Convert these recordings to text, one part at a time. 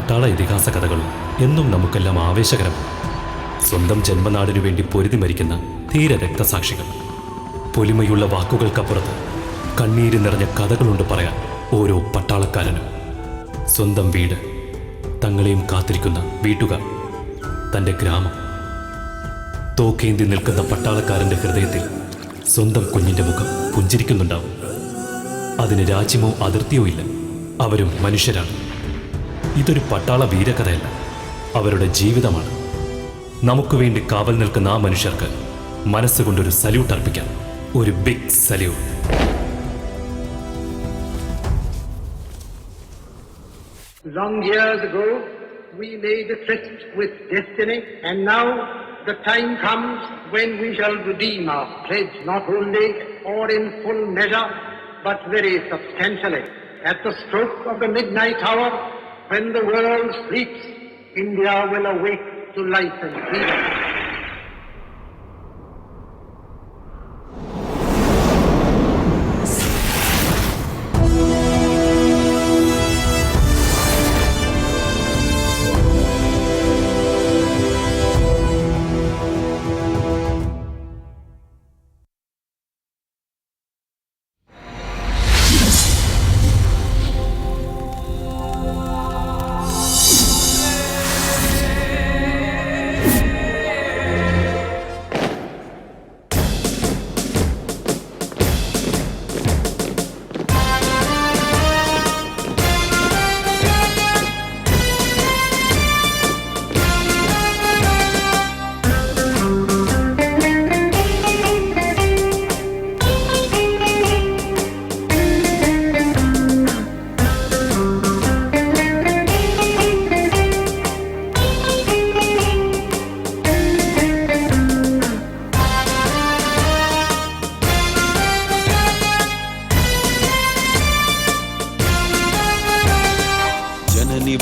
പട്ടാള ഇതിഹാസ കഥകളും എന്നും നമുക്കെല്ലാം ആവേശകരമാണ്. സ്വന്തം ജന്മനാടിനു വേണ്ടി പൊരുതി മരിക്കുന്ന ധീര രക്തസാക്ഷികൾ. പൊലിമയുള്ള വാക്കുകൾക്കപ്പുറത്ത് കണ്ണീര് നിറഞ്ഞ കഥകളുണ്ട് പറയാൻ ഓരോ പട്ടാളക്കാരനും. സ്വന്തം വീട്, തങ്ങളെയും കാത്തിരിക്കുന്ന വീട്ടുകാർ, തൻ്റെ ഗ്രാമം. തോക്കേന്തി നിൽക്കുന്ന പട്ടാളക്കാരൻ്റെ ഹൃദയത്തിൽ സ്വന്തം കുഞ്ഞിൻ്റെ മുഖം പുഞ്ചിരിക്കുന്നുണ്ടാവും. അതിന് രാജ്യമോ അതിർത്തിയോ ഇല്ല. അവരും മനുഷ്യരാണ്. ഇതൊരു പട്ടാള വീരകഥയല്ല, അവരുടെ ജീവിതമാണ്. നമുക്ക് വേണ്ടി കാവൽ നിൽക്കുന്ന ആ മനുഷ്യർക്ക് മനസ്സുകൊണ്ടൊരു സല്യൂട്ട് അർപ്പിക്കാം. ഒരു big salute. Long years ago, we made a tryst with destiny, and now the time comes when we shall redeem our pledge, not only or in full measure, but very substantially. At the stroke of the midnight hour, when the world sleeps, India will awake to life and freedom.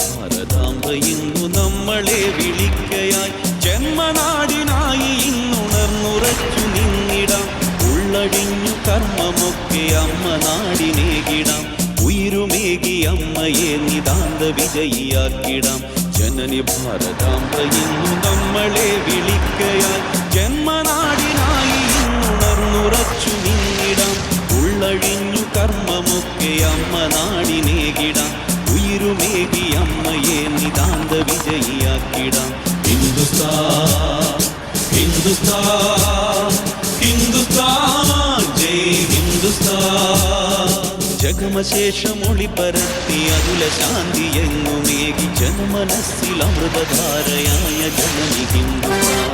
ഭാരതാംബയിന്നു നമ്മളെ വിളിക്കയായി ജന്മനാടിനായി ഇന്നുണർന്നുറച്ചു നിന്നിടാം. ഉള്ളഴിഞ്ഞു കർമ്മമൊക്കെ അമ്മ നാടിനേകിടാം. ഉയിരുമേകി അമ്മയെ നിതാന്ത വിജയിയാക്കിടാം. ജനനി ഭാരതാംബയിന്നു നമ്മളെ വിളിക്കയായി ജന്മനാടിനായി ഇന്നുണർന്നുറച്ചു നിന്നിടാം. ഉള്ളഴിഞ്ഞു കർമ്മമൊക്കെ അമ്മ നാടിനേകിടാം. ഉയിരുമേകി അമ്മയെ നിതാന്ത വിജയിയാക്കിടാം. ഹിന്ദുസ്ഥാൻ ഹിന്ദുസ്ഥാൻ ഹിന്ദുസ്ഥാൻ ജയ് ഹിന്ദുസ്ഥാൻ. ജഗമശേഷമൊളി പരത്തി അതുല ശാന്തി എങ്ങുമേകി ജനമനസ്സിൽ അമൃതധാരയായ ജനനി ഹിന്ദുസ്ഥാൻ.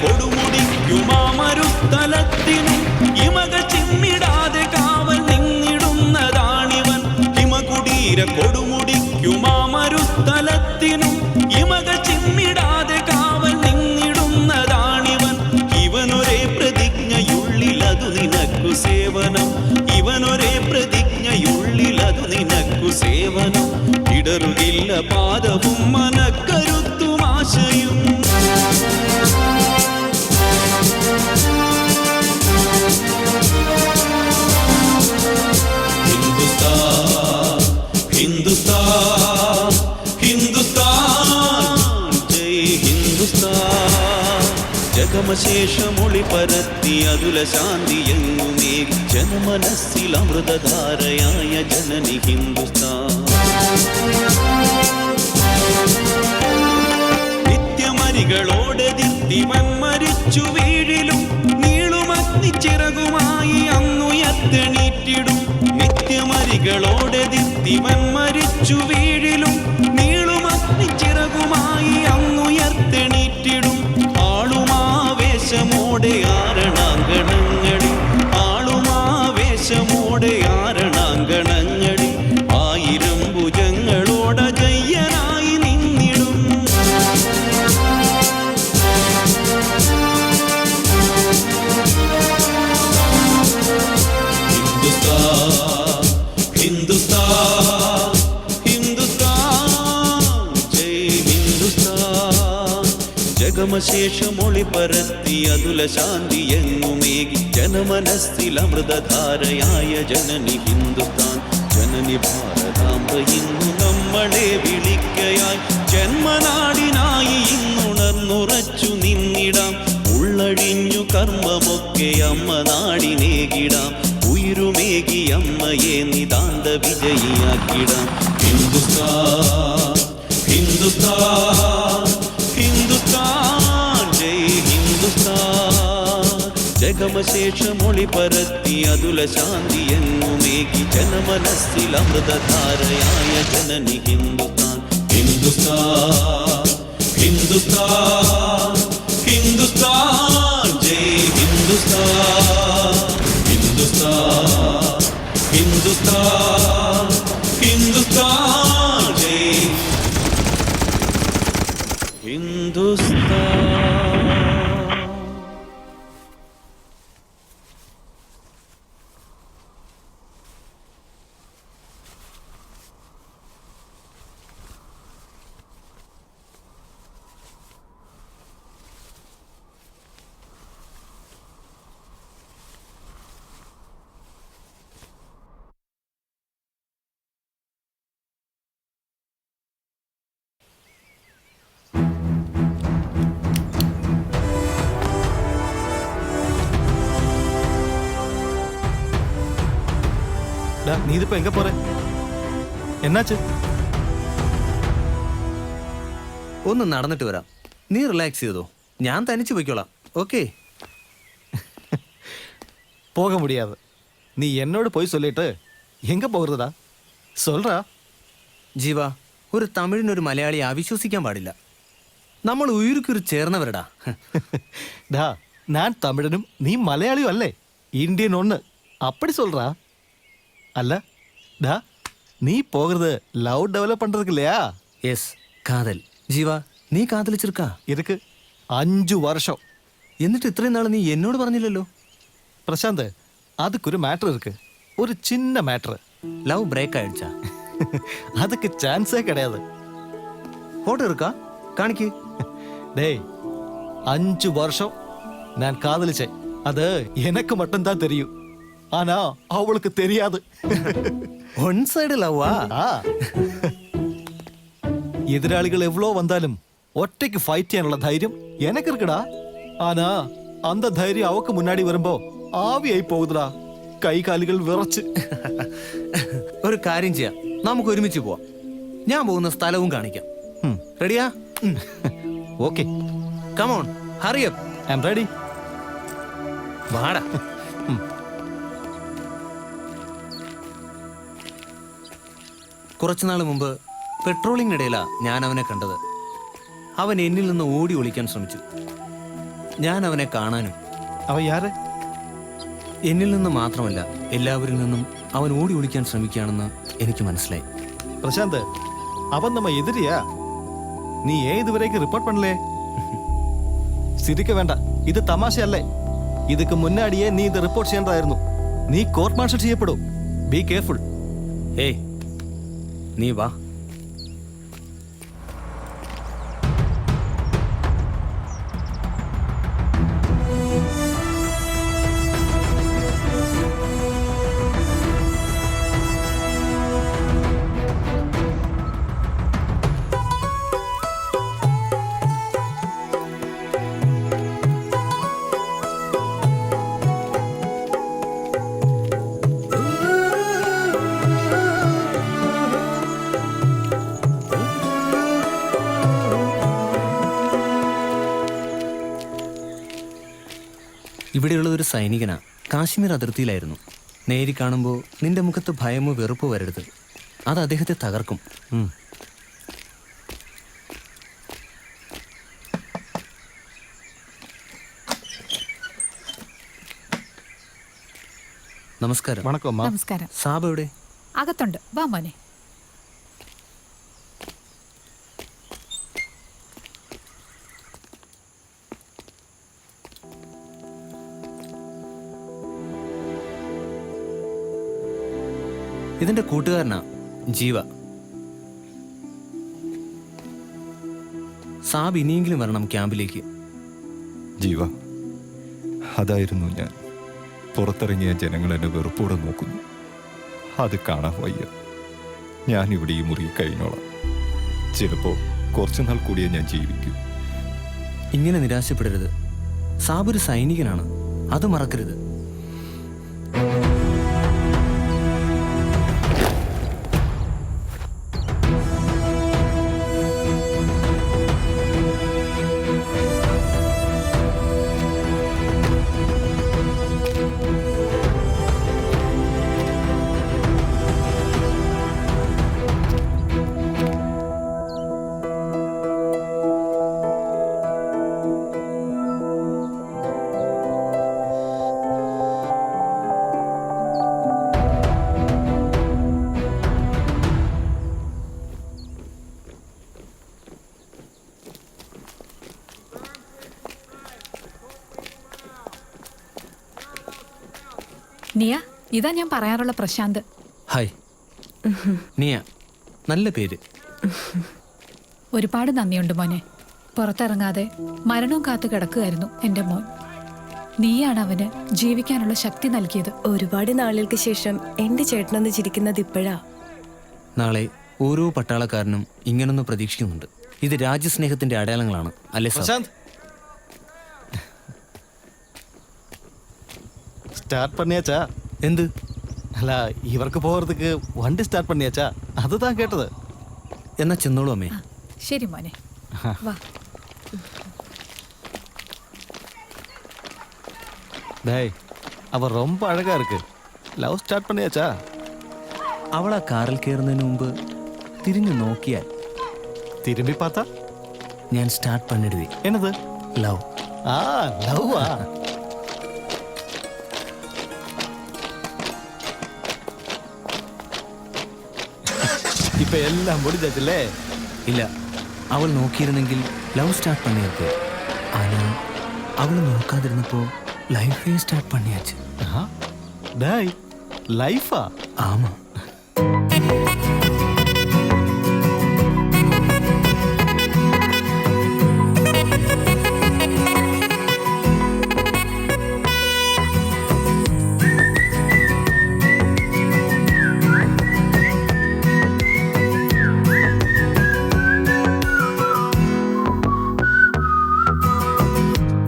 കൊടുമുടിക്കുമാമരുസ്ഥലത്തിനും ഇമക ചിമ്മിടാതെ കാവൽ നിന്നിടുന്നതാണിവൻ. ഹിമകുടീര കൊടുമുടിക്കുമാമരുസ്ഥലത്തിനും ഇമക ചിമ്മിടാതെ കാവൽ നിന്നിടുന്നതാണിവൻ. ഇവനൊരേ പ്രതിജ്ഞയുള്ളിലതു നിനക്കു സേവനം. ഇവനൊരേ പ്രതിജ്ഞയുള്ളിലതു നിനക്കു സേവനം. ഇടറുകില്ല പാദവും മനക്കരുത്തും ആശയും. ഹിന്ദുസ്ഥാൻ ഹിന്ദുസ്ഥാൻ ജയ് ഹിന്ദുസ്ഥാൻ. ജഗമശേഷമൊളി പരത്തി അതുല ശാന്തി എങ്ങുമേകി ജനമനസ്സിൽ അമൃതധാരയായ ജനനി ഹിന്ദുസ്ഥാൻ. നിത്യമരികളോടെ ദിത്തിവൻ മരിച്ചു വീഴിലും നീളുമഗ്നി ചിറകുമായി അന്നുയർത്തെണീറ്റിടും. നിത്യമരികളോടെ ദിത്തിവൻ മരിച്ചു വീഴിലും നീളുമഗ്നി ചിറകുമായി അന്നുയർത്തെണീറ്റിടും. ആളുമാവേശമോടെ ആരണാങ്കണങ്ങളിൽ ആളുമാവേശമോടെ ആരണാങ്കണങ്ങളിൽ ജഗമശേഷമൊളി പരത്തി അതുല ശാന്തി എങ്ങുമേകി ജനമനസ്സിൽ അമൃതധാരയായ ജനനി ഹിന്ദുസ്ഥാൻ. ജനനി ഭാരതാംബ ഇന്നു നമ്മളെ വിളിക്കയായി ജന്മനാടിനായി ഇന്നുണർന്നുറച്ചു നിന്നിടാം. ഉള്ളഴിഞ്ഞു കർമ്മമൊക്കെ അമ്മ നാടിനേകിടാം. ഉയരുമേകി അമ്മയെ നിതാന്ത വിജയിയാക്കിടാം. ഹിന്ദുസ്ഥാൻ ഹിന്ദുസ്ഥാൻ ഹിന്ദുസ്ഥാൻ ജയ് ഹിന്ദുസ്ഥാൻ. ജഗമശേഷമൊളി പരത്തി അതുല ശാന്തി എങ്ങുമേകി ജനമനസ്സിൽ അമൃതധാരയായ ജനനി ഹിന്ദുസ്ഥാൻ. ഹിന്ദുസ്ഥാൻ ഹിന്ദുസ്ഥാൻ ഹിന്ദുസ്ഥാൻ ജയ് ഹിന്ദുസ്ഥാൻ. ഹിന്ദുസ്ഥാൻ ഹിന്ദുസ്ഥാൻ ഹിന്ദുസ്ഥാൻ ജയ് ഹിന്ദുസ്ഥാൻ. நீ இதுப்ப எங்க போற? என்னாச்சு? ഒന്ന് നടന്നിട്ട് വരാം. നീ റിലാക്സ് ചെയ്തോ, ഞാൻ തനിച്ച് പോയിക്കോളാം. ഓക്കെ? போக முடியாது. நீ என்னோட போய் சொல்லிட்டு எங்க போகிறதா சொல்றா. ജീവ, ഒരു തമിഴിനൊരു മലയാളിയെ അവിശ്വസിക്കാൻ പാടില്ല. നമ്മൾ ഉയർക്കൊരു ചേർന്നവരടാ. டா நான் தமிழனும் நீ மலையாளியும் அல்லே, இந்தியன் ஒன்று அப்படி சொல்றா. அல்ல டா நீ போகிறது லவ் டெவலப் பண்றதுக்கு இல்லையா? യെസ്, കാതൽ. ജീവ, നീ കാതലിച്ചിരിക്കാ? இருக்கு 5 வருஷம். എന്നിട്ട് ഇത്രയും നാൾ നീ എന്നോട് പറഞ്ഞില്ലല്ലോ. பிரசாந்த், அதுக்கு ஒரு மேட்ரு இருக்கு, ஒரு சின்ன மேட்ரு. Love break ആയിടുച്ചാ? அதுக்கு சான்ஸே கிடையாது. ഫോട്ടോ എടുക്കാ? കാണിക്ക്. டேய் 5 வருஷம் நான் காதலிச்சேன். அது எனக்கு மட்டும்தான் தெரியும், ஆனா அவளுக்கு தெரியாது. One side ലവാ? எதிராளிகள் எவ்வளோ வந்தாலும் ஒற்றைக்கு ஃபைட் ചെയ്യാനുള്ള ധൈര്യം எனக்கு இருக்குடா. ஆனா அந்த தைரியம் அவக்கு முன்னாடி வரும்போ ஆவியாയി പോകുന്നടാ, കൈകാലുകൾ വിറച്ച്. ഒരു കാര്യം ചെയ്യാം, നമുക്ക് ഒരുമിച്ച് പോവാം. ഞാൻ പോകുന്ന സ്ഥലവും കാണിക്കാം. റെഡിയാ? Okay, come on, hurry up. I am ready. വാടാ. കുറച്ചുനാൾ മുമ്പ് പെട്രോളിങ്ങിനിടയിലാ ഞാൻ അവനെ കണ്ടത്. അവൻ എന്നിൽ നിന്ന് ഓടി ഒളിക്കാൻ ശ്രമിച്ചു. ഞാൻ അവനെ കാണാനും അവ യാര്? എന്നിൽ നിന്ന് മാത്രമല്ല, എല്ലാവരിൽ നിന്നും അവൻ ഓടി ഒളിക്കാൻ ശ്രമിക്കുകയാണെന്ന് എനിക്ക് മനസ്സിലായി. പ്രശാന്ത്, അവൻ നമ്മ എതിരിയാ. നീ ഏൻ ഇതുവരേക്ക് റിപ്പോർട്ട് പണലേ? സിരിക്ക വേണ്ട, ഇത് തമാശയല്ലേ. ഇതൊക്കെ മുന്നാടിയേ നീ ഇത് റിപ്പോർട്ട് ചെയ്യേണ്ടതായിരുന്നു. നീ കോർട്ട് മാർഷൽ ചെയ്യപ്പെടും. Be careful. ഏയ്, നീ വാ. ഇവിടെയുള്ള ഒരു സൈനികനാ, കാശ്മീർ അതിർത്തിയിലായിരുന്നു. നേരി കാണുമ്പോൾ നിന്റെ മുഖത്ത് ഭയമോ വെറുപ്പോ വരരുത്, അത് അദ്ദേഹത്തെ തകർക്കും. നമസ്കാരം. വണക്കം അമ്മ. നമസ്കാരം. സാബ് എവിടെ? അകത്തുണ്ട്, വാ മോനെ. ഇതിന്റെ കൂട്ടുകാരനാ ജീവ. സാബ് ഇനിയെങ്കിലും വരണം ക്യാമ്പിലേക്ക്. ജീവ, അതായിരുന്നു ഞാൻ. പുറത്തിറങ്ങിയ ജനങ്ങൾ എന്നെ വെറുപ്പോടെ നോക്കുന്നു. അത് കാണാൻ വയ്യ. ഞാനിവിടെ ഈ മുറി കഴിഞ്ഞോളാം. ചിലപ്പോൾ കുറച്ചുനാൾ കൂടിയേ ഞാൻ ജീവിക്കൂ. ഇങ്ങനെ നിരാശപ്പെടരുത്. സാബ് ഒരു സൈനികനാണ്, അത് മറക്കരുത്. നിയ, ഇതാ ഞാൻ പറയാറുള്ള പ്രശാന്ത്. ഹായ് നിയ, നല്ല പേര്. ഒരുപാട് നന്ദിയുണ്ട് മോനെ. പുറത്തിറങ്ങാതെ മരണവും കാത്തു കിടക്കുകയായിരുന്നു എൻ്റെ മോൻ. നീയാണ് അവന് ജീവിക്കാനുള്ള ശക്തി നൽകിയത്. ഒരുപാട് നാളുകൾക്ക് ശേഷം എന്റെ ചേട്ടനൊന്ന് ചിരിക്കുന്നത് ഇപ്പോഴാ. നാളെ ഓരോ പട്ടാളക്കാരനും ഇങ്ങനൊന്ന് പ്രതീക്ഷിക്കുന്നുണ്ട്. ഇത് രാജ്യസ്നേഹത്തിന്റെ അടയാളങ്ങളാണ് അല്ലേ സാർ? പ്രശാന്ത്, ஸ்டார்ட் பண்ணியாச்சா? എന്ത്? അല്ല, ഇവർക്ക് പോகிறதுக்கு വണ്ടി സ്റ്റാർട്ട് பண்ணியாச்சா? അത് താൻ കേട്ടത്. എന്നാ ചെന്നോളൂ അമ്മേ. ആ, ശരി മോനെ, വാ. டேய், அவ ரொம்ப அழகா இருக்கு. லவ் ஸ்டார்ட் பண்ணியாச்சா? അവൾ ആ കാറിൽ കയറുന്നതിന് മുമ്പ് തിരിഞ്ഞു നോക്കിയാൽ திரும்பி பார்த்தா ഞാൻ സ്റ്റാർട്ട് പണിടുവേ. என்னது? ലവ്. ஆ, லவ்வா? இப்ப எல்லாம் முடிஞ்சாச்சுல்லே? ഇല്ല, അവൾ നോക്കിയിരുന്നെങ്കിൽ ലവ് സ്റ്റാർട്ട് പണിയൊക്കെ. ആനാ അവൾ നോക്കാതിരുന്നപ്പോ ലൈഫേ സ്റ്റാർട്ട് പണിയാச்சு. டேய், லைஃபா? ആമാ.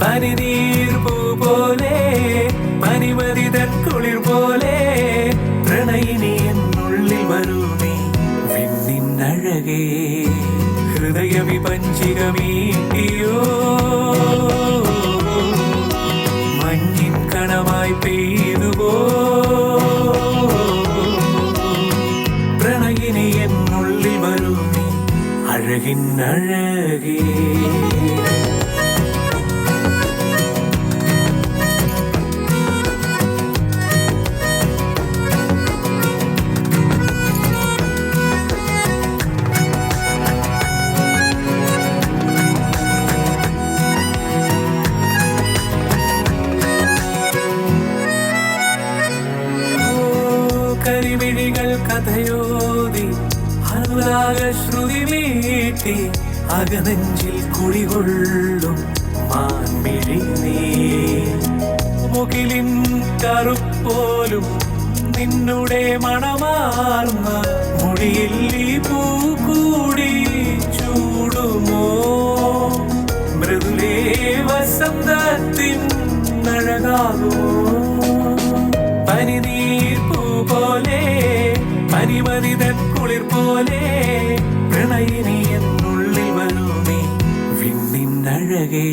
പനിനീർ പൂ പോലെ പനിമതിതൻ കുളിർ പോലെ പ്രണയിനി എന്നുള്ളിൽ വരൂ നീ വിണ്ണിൻ അഴകേ ഹൃദയ വിപഞ്ചികമീട്ടിയോ മഞ്ഞിൻ കണമായി പെയ്തുവോ പ്രണയിനി എന്നുള്ളിൽ വരൂ നീ അഴകിൻ അഴകേ. കരിമിഴികൾ കഥയോതി അനുരാഗശ്രുതി വീട്ടി അകനെഞ്ചിൽ കുടികൊള്ളും മാൻമിഴി നീ മുകിലിൻ കറുപ്പോലും നിന്നുടെ മണമാർന്ന മുടിയിൽ ഈ പൂ കൂടി ചൂടുമോ മൃദുലേ വസന്തത്തിൻ അഴകാകുമോ പനിനീർ പൂ പോലെ പനിമതിതൻ കുളിർ പോലെ പ്രണയിനി എന്നുള്ളിൽ വരൂ നീ വിണ്ണിൻ അഴകേ.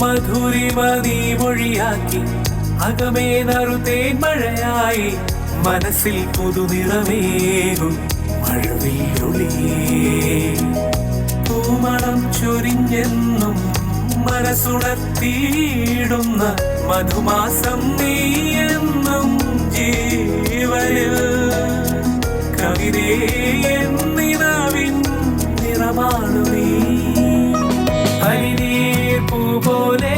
മധുരിമതി മൊഴിയാക്കി അകമേ നറുതേൻ മഴയായി മനസ്സിൽ പുതുനിറമേകും പൂമണം ചൊരിഞ്ഞെന്നും മനസ്സുണർത്തിയിടുന്ന മധുമാസം നീയെന്നും ജീവനിൽ കവിതേ എന്നിനാവിൻ നിറമാണു നീ പനിനീർ പൂ പോലെ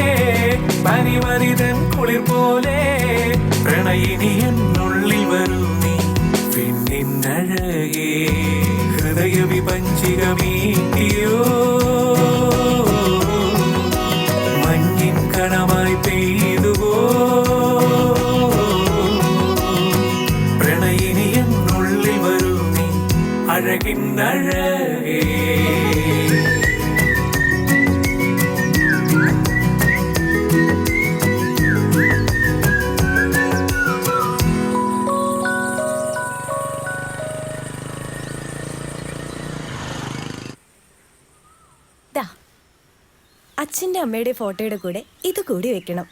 പനിമനിതൻ കുളിർ പോലെ പ്രണയിനി എന്നുള്ളിൽ വരൂ നീ പിന്നിന്നഴകേ ഹൃദയ വിപഞ്ചികമീട്ടിയോ മഞ്ഞിൻ കണമായി പെയ്തുവോ പ്രണയിനി എന്നുള്ളിൽ വരൂ നീ അഴകിന്നഴകേ. ദാ, അച്ഛൻ്റെ അമ്മയുടെ ഫോട്ടോയുടെ കൂടെ ഇത് കൂടി വെക്കണം.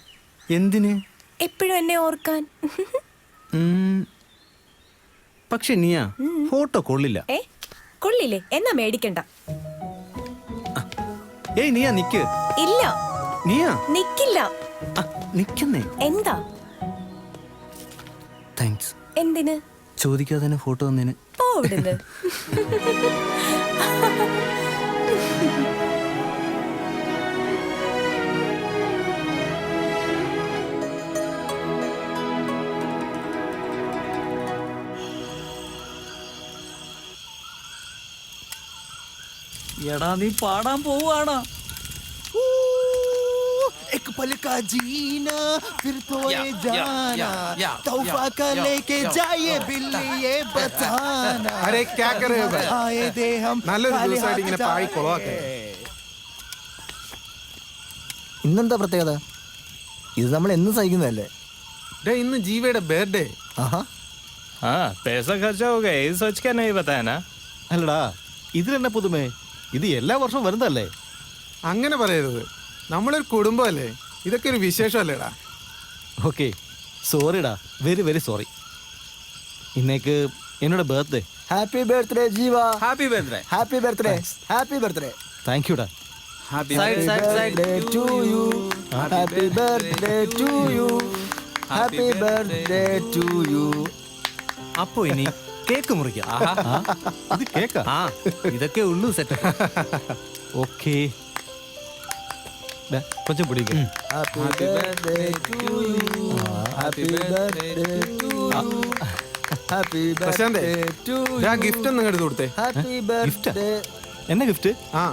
എന്തിന്? എപ്പോഴും എന്നെ ഓർക്കാൻ. പക്ഷെ നീയാ ഫോട്ടോ കൊള്ളില്ല. ഏ കൊള്ളില്ലേ? എന്നാ മേടിക്കണ്ട. ഏയ് നീയാ നിക്ക്. ഇല്ല, നീയാ നിക്കില്ല. നിക്കുന്നേ. എന്താ? താങ്ക്സ്. എന്തിന്? ചോദിക്കാതെ തന്നെ ഫോട്ടോ വന്നതിന്. പോവിടുന്ന്. എടാ നീ പാടാൻ പോവാണ്. एक पल का जीना फिर तो ये जाना तौफा का लेके जाइए बिल्ली ये बताना. अरे क्या कर रहे हो भाई? आए दे हम നല്ലൊരു ദിവസമായിട്ട് ഇങ്ങനെ പാടി കൊളവാക്കേ. ഇന്നെന്താ പ്രത്യേകത? ഇത് നമ്മൾ എന്നും സഹിക്കുന്നതല്ലേ? ഇന്ന് ജീവയുടെ ബർത്ത്ഡേ. ആഹാ, पैसा खर्चा हो गया ये सोच के नहीं बताया ना. അല്ലടാ ഇതിലെന്നെ പുതുമേ? ഇത് എല്ലാ വർഷവും വരുന്നതല്ലേ? അങ്ങനെ പറയരുത്, നമ്മളൊരു കുടുംബമല്ലേ, ഇതൊക്കെ ഒരു വിശേഷമല്ലേടാ. ഓക്കെ സോറിടാ, വെരി വെരി സോറി. ഇന്നേക്ക് എന്നോട് birthday. Happy birthday Jeeva. Happy birthday. Happy birthday. Happy birthday. Thank യുടാ. Happy birthday to you. Happy birthday to you. Happy birthday to you. അപ്പോ ഇനി കേക്ക് മുറിക്കാം. ഇത് കേക്കാ? ആ ഇതൊക്കെ ഉള്ളൂ സെറ്റ്. ഓക്കെ കൊഞ്ചം പിടിക്കും. Happy birthday to you. Happy birthday to you. Happy പ്രശാന്തേ, ബർത്ത്ഡേ ടു ആ യു. ഗിഫ്റ്റ് ഒന്ന് എടുത്ത് കൊടുത്തേ. ഹാപ്പി ഗിഫ്റ്റാ? ബർത്ത്ഡേ. എന്നെ ഗിഫ്റ്റ്? ആ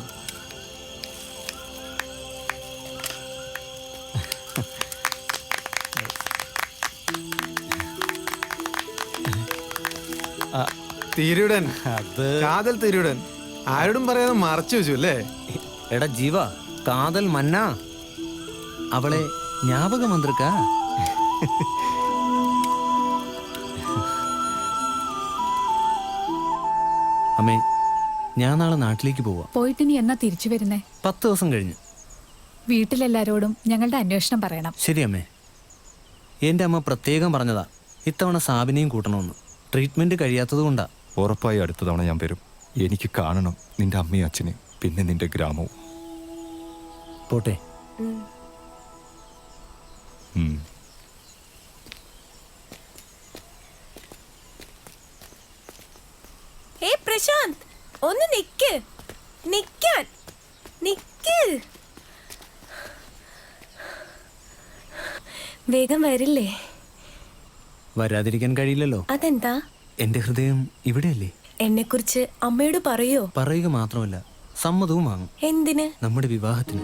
തിരുടൻ, അത് കാതൽ തിരുടൻ. ആരോടും പറയാതെ മറച്ചു വെച്ചു അല്ലേ? എടാ ജീവ, കാതൽ മന്ന അവളെ ஞாபகம் வந்திருக்கா? അമ്മേ, ഞാൻ നാളെ നാട്ടിലേക്ക് പോവാ. പോയിട്ട് നീ എന്നാ തിരിച്ചു വരുന്നേ? 10 ദിവസം കഴിഞ്ഞ്. വീട്ടിലെല്ലാരോടും ഞങ്ങളുടെ അന്വേഷണം പറയണം. ശരി അമ്മേ. എൻ്റെ അമ്മ പ്രത്യേകം പറഞ്ഞതാ ഇത്തവണ സാബിനെയും കൂട്ടണമെന്ന്. ട്രീറ്റ്മെന്റ് കഴിയാത്തത് കൊണ്ടാ. ഉറപ്പായി അടുത്ത തവണ ഞാൻ വരും. എനിക്ക് കാണണം നിന്റെ അമ്മയും അച്ഛനെയും, പിന്നെ നിന്റെ ഗ്രാമവും. പോട്ടെ. ഉം. ഏ പ്രശാന്ത്, ഒന്ന് നിക്ക്. നിക്കാൻ നിക്ക്. വേഗം വരില്ലേ? വരാതിരിക്കാൻ കഴിയില്ലല്ലോ. അതെന്താ? എൻ്റെ ഹൃദയം ഇവിടെയല്ലേ. എന്നെ കുറിച്ച് അമ്മയോട് പറയോ? പറയുക മാത്രമല്ല, സമ്മതവും വാങ്ങും. എന്തിന്? നമ്മുടെ വിവാഹത്തിന്.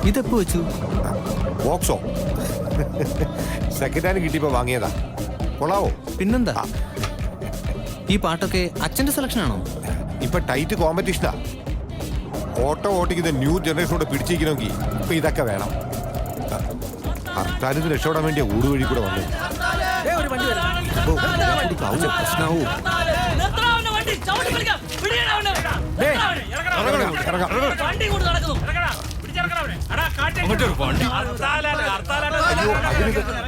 ഇതെപ്പോ വെച്ചു? ബോക്സോ? സെക്കൻഡ് ഹാൻഡ് കിട്ടിയപ്പോ വാങ്ങിയതാ. കൊള്ളാവോ? പിന്നെന്താ? ഈ പാട്ടൊക്കെ അച്ഛന്റെ സെലക്ഷൻ ആണോ? ഇപ്പൊ ടൈറ്റ് കോമ്പറ്റീഷനാ. ഓട്ടോ ഓട്ടിക്കുന്ന ന്യൂ ജനറേഷനോട് പിടിച്ചിരിക്കണമെങ്കിൽ ഇപ്പൊ ഇതൊക്കെ വേണം. ഹർത്താലിന് രക്ഷപ്പെടാൻ വേണ്ടിയ ഊടുവഴി കൂടെ വന്നു. പ്രശ്നമാവൂ.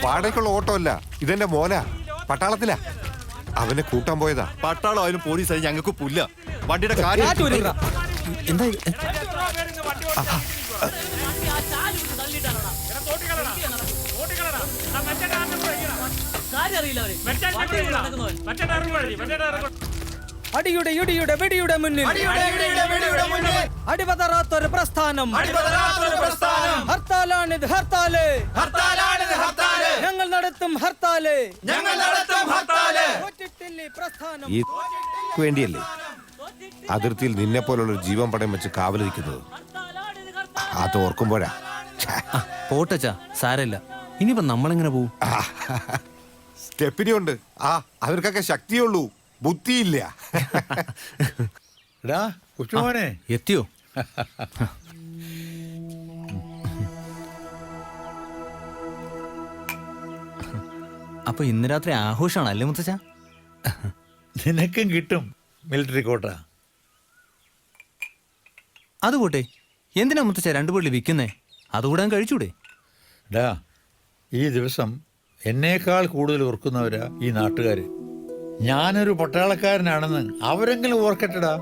വാടകയ്ക്കുള്ള ഓട്ടോ അല്ല, ഇതെന്റെ മോനാ. പട്ടാളത്തിലാ. അവനെ കൂട്ടാൻ പോയതാ. പട്ടാളം അതിന് പോലീസായി ഞങ്ങൾക്ക് പുല്ല. വണ്ടിയുടെ കാര്യം എന്താ? അടിയുടെ ഇടിയുടെ വെടിയുടെ മുന്നിൽ അടിപതറാത്തൊരു പ്രസ്ഥാനം. ഹർത്താലാണിത് ഹർത്താല്. ഞങ്ങൾ നടത്തും ഹർത്താല്. പ്രസ്ഥാനം ഈ വേണ്ടിയല്ലേ അതിർത്തിയിൽ നിന്നെ പോലുള്ള ജീവൻ പടയം വെച്ച് കാവലിരിക്കുന്നത്. അത് ഓർക്കുമ്പോഴാ. പോട്ടച്ചാ, സാരമില്ല. ഇനിയിപ്പോ നമ്മളെങ്ങനെ പോവും? സ്റ്റെപ്പിനി ഉണ്ട്. അവർക്കൊക്കെ ശക്തിയുള്ളൂ, ബുദ്ധിയില്ല. എത്തിയോ? അപ്പൊ ഇന്ന് രാത്രി ആഘോഷമാണ് അല്ലേ മുത്തച്ഛ? നിനക്കും കിട്ടും മിലിറ്ററി കോട്ട. അത് പോട്ടെ, എന്തിനാ മുത്തച്ഛ രണ്ടു പള്ളി വിൽക്കുന്നേ? അതുകൂടെ കഴിച്ചൂടെ? ഡാ, ഈ ദിവസം എന്നേക്കാൾ കൂടുതൽ ഓർക്കുന്നവരാ ഈ നാട്ടുകാര്. ഞാനൊരു പട്ടാളക്കാരനാണെന്ന് അവരെങ്കിലും ഓർക്കട്ടടാ.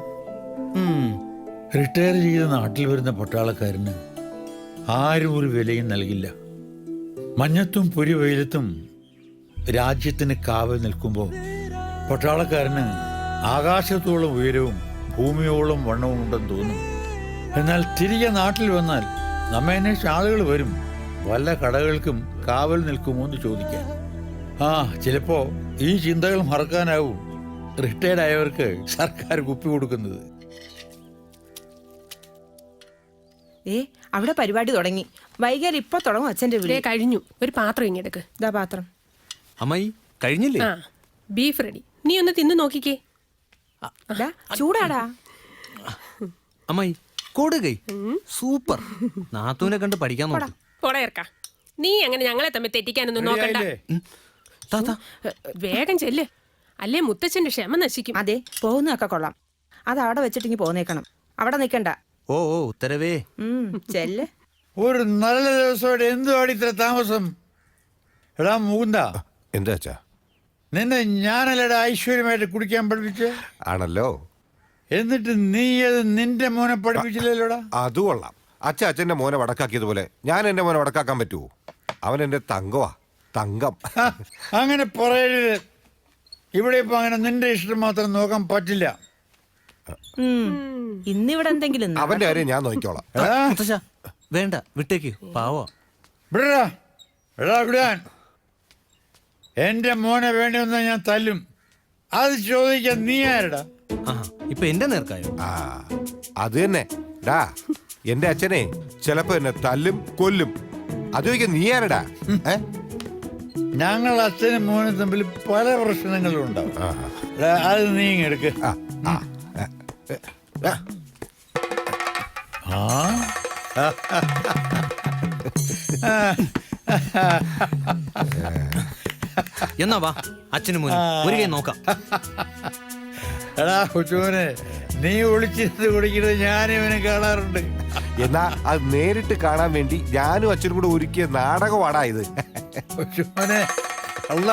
റിട്ടയർ ചെയ്ത് നാട്ടിൽ വരുന്ന പട്ടാളക്കാരന് ആരും ഒരു വിലയും നൽകില്ല. മഞ്ഞത്തും പൊരി വെയിലത്തും രാജ്യത്തിന് കാവൽ നിൽക്കുമ്പോൾ പട്ടാളക്കാരന് ആകാശത്തോളം ഉയരവും ഭൂമിയോളം വണ്ണവും ഉണ്ടെന്ന് തോന്നും. എന്നാൽ തിരികെ നാട്ടിൽ വന്നാൽ നമ്മെ അന്വേഷിച്ച ആളുകൾ വരും, വല്ല കടകൾക്കും കാവൽ നിൽക്കുമോ എന്ന് ചോദിക്കാൻ. ചിലപ്പോ ഈ ചിന്തകൾ മറക്കാനാവും റിട്ടയർഡ് ആയവർക്ക് സർക്കാർ കുപ്പി കൊടുക്കുന്നത്. അവിടെ പരിപാടി തുടങ്ങി. വൈകാതെ ഇപ്പൊ തുടങ്ങും. അച്ഛന്റെ വീട് കഴിഞ്ഞു. ഒരു പാത്രം ഇങ്ങെടുക്ക്. ഇതാ പാത്രം. അമ്മായി കഴിഞ്ഞില്ലേ? Beef ready. നീ ഒന്ന് തിന്നു നോക്കിക്കേ. ചൂടാടാ. അമ്മായി കൊടുകൈ സൂപ്പർ. നാത്തൂനെ കണ്ട് പഠിക്കാൻ നോക്കും. പോടയർക്ക, നീ അങ്ങനെ ഞങ്ങളെ തമ്മിൽ തെറ്റിക്കാനൊന്നും നോക്കണ്ട. വേഗം ചെല്ല്, അല്ലേ മുത്തച്ഛന്റെ ക്ഷമ നശിക്കും. അതെ, പോകുന്നതൊക്കെ കൊള്ളാം. അത് അവിടെ വെച്ചിട്ടെങ്കിൽ പോന്നേക്കണം. അവിടെ നിൽക്കണ്ട. ഓ ഉത്തരവേ. ചെല്ല്. ഒരു നല്ല ദിവസമായിട്ട് എന്തുവാടി ഇത്ര താമസം? എടാ മുകുന്ദ, എന്താ അച്ഛാ? നിന്നെ ഞാനല്ലടാ ഐശ്വര്യമായിട്ട് കുടിക്കാൻ പഠിപ്പിച്ച്? ആണല്ലോ. എന്നിട്ട് നീ അത് നിന്റെ മോനെ പഠിപ്പിച്ചില്ലല്ലോടാ. അത് കൊള്ളാം. അച്ഛൻ്റെ മോനെ വടക്കാക്കിയതുപോലെ ഞാൻ എന്റെ മോനെ വടക്കാക്കാൻ പറ്റുമോ? അവൻ എന്റെ തങ്കവാ, തങ്കം. അങ്ങനെ പറയരുത്. ഇവിടെ ഇപ്പൊ അങ്ങനെ നിന്റെ ഇഷ്ടം മാത്രം നോക്കാൻ പറ്റില്ല. ഇന്നിവിടെ എന്തെങ്കിലും അവന്റെ കാര്യം ഞാൻ നോക്കിക്കോളാം. മുത്തച്ഛ വേണ്ട, വിട്ടേക്ക്, പാവോ. വിടാൻ എന്റെ മോനെ വേണ്ടി വന്നാ ഞാൻ തല്ലും. അത് ചോദിക്കാൻ നീ ആരടാ? ഇപ്പൊ എന്റെ നേർക്കായോ? അത് തന്നെ ഡാ. എന്റെ അച്ഛനെ ചിലപ്പോ എന്നെ തല്ലും കൊല്ലും. അത് ചോദിക്കാൻ നീ ആരടാ? ഞങ്ങൾ അച്ഛനും മോനും തമ്മിൽ പല പ്രശ്നങ്ങളും ഉണ്ടാവും. അത് നീ എടുക്ക്. എന്നാ വാ, അച്ഛനും മോനും ഒരു കൈ നോക്കാം. എടാ കൊച്ചുമോനെ, നീ ഒളിച്ചിരുന്ന് കുടിക്കുന്നത് ഞാനിവനെ കാണാറുണ്ട്. എന്നാ അത് നേരിട്ട് കാണാൻ വേണ്ടി ഞാനും അച്ഛനും കൂടെ ഒരുക്കിയ നാടകമാടാ ഇത്. കൊച്ചുമോനെ അല്ല,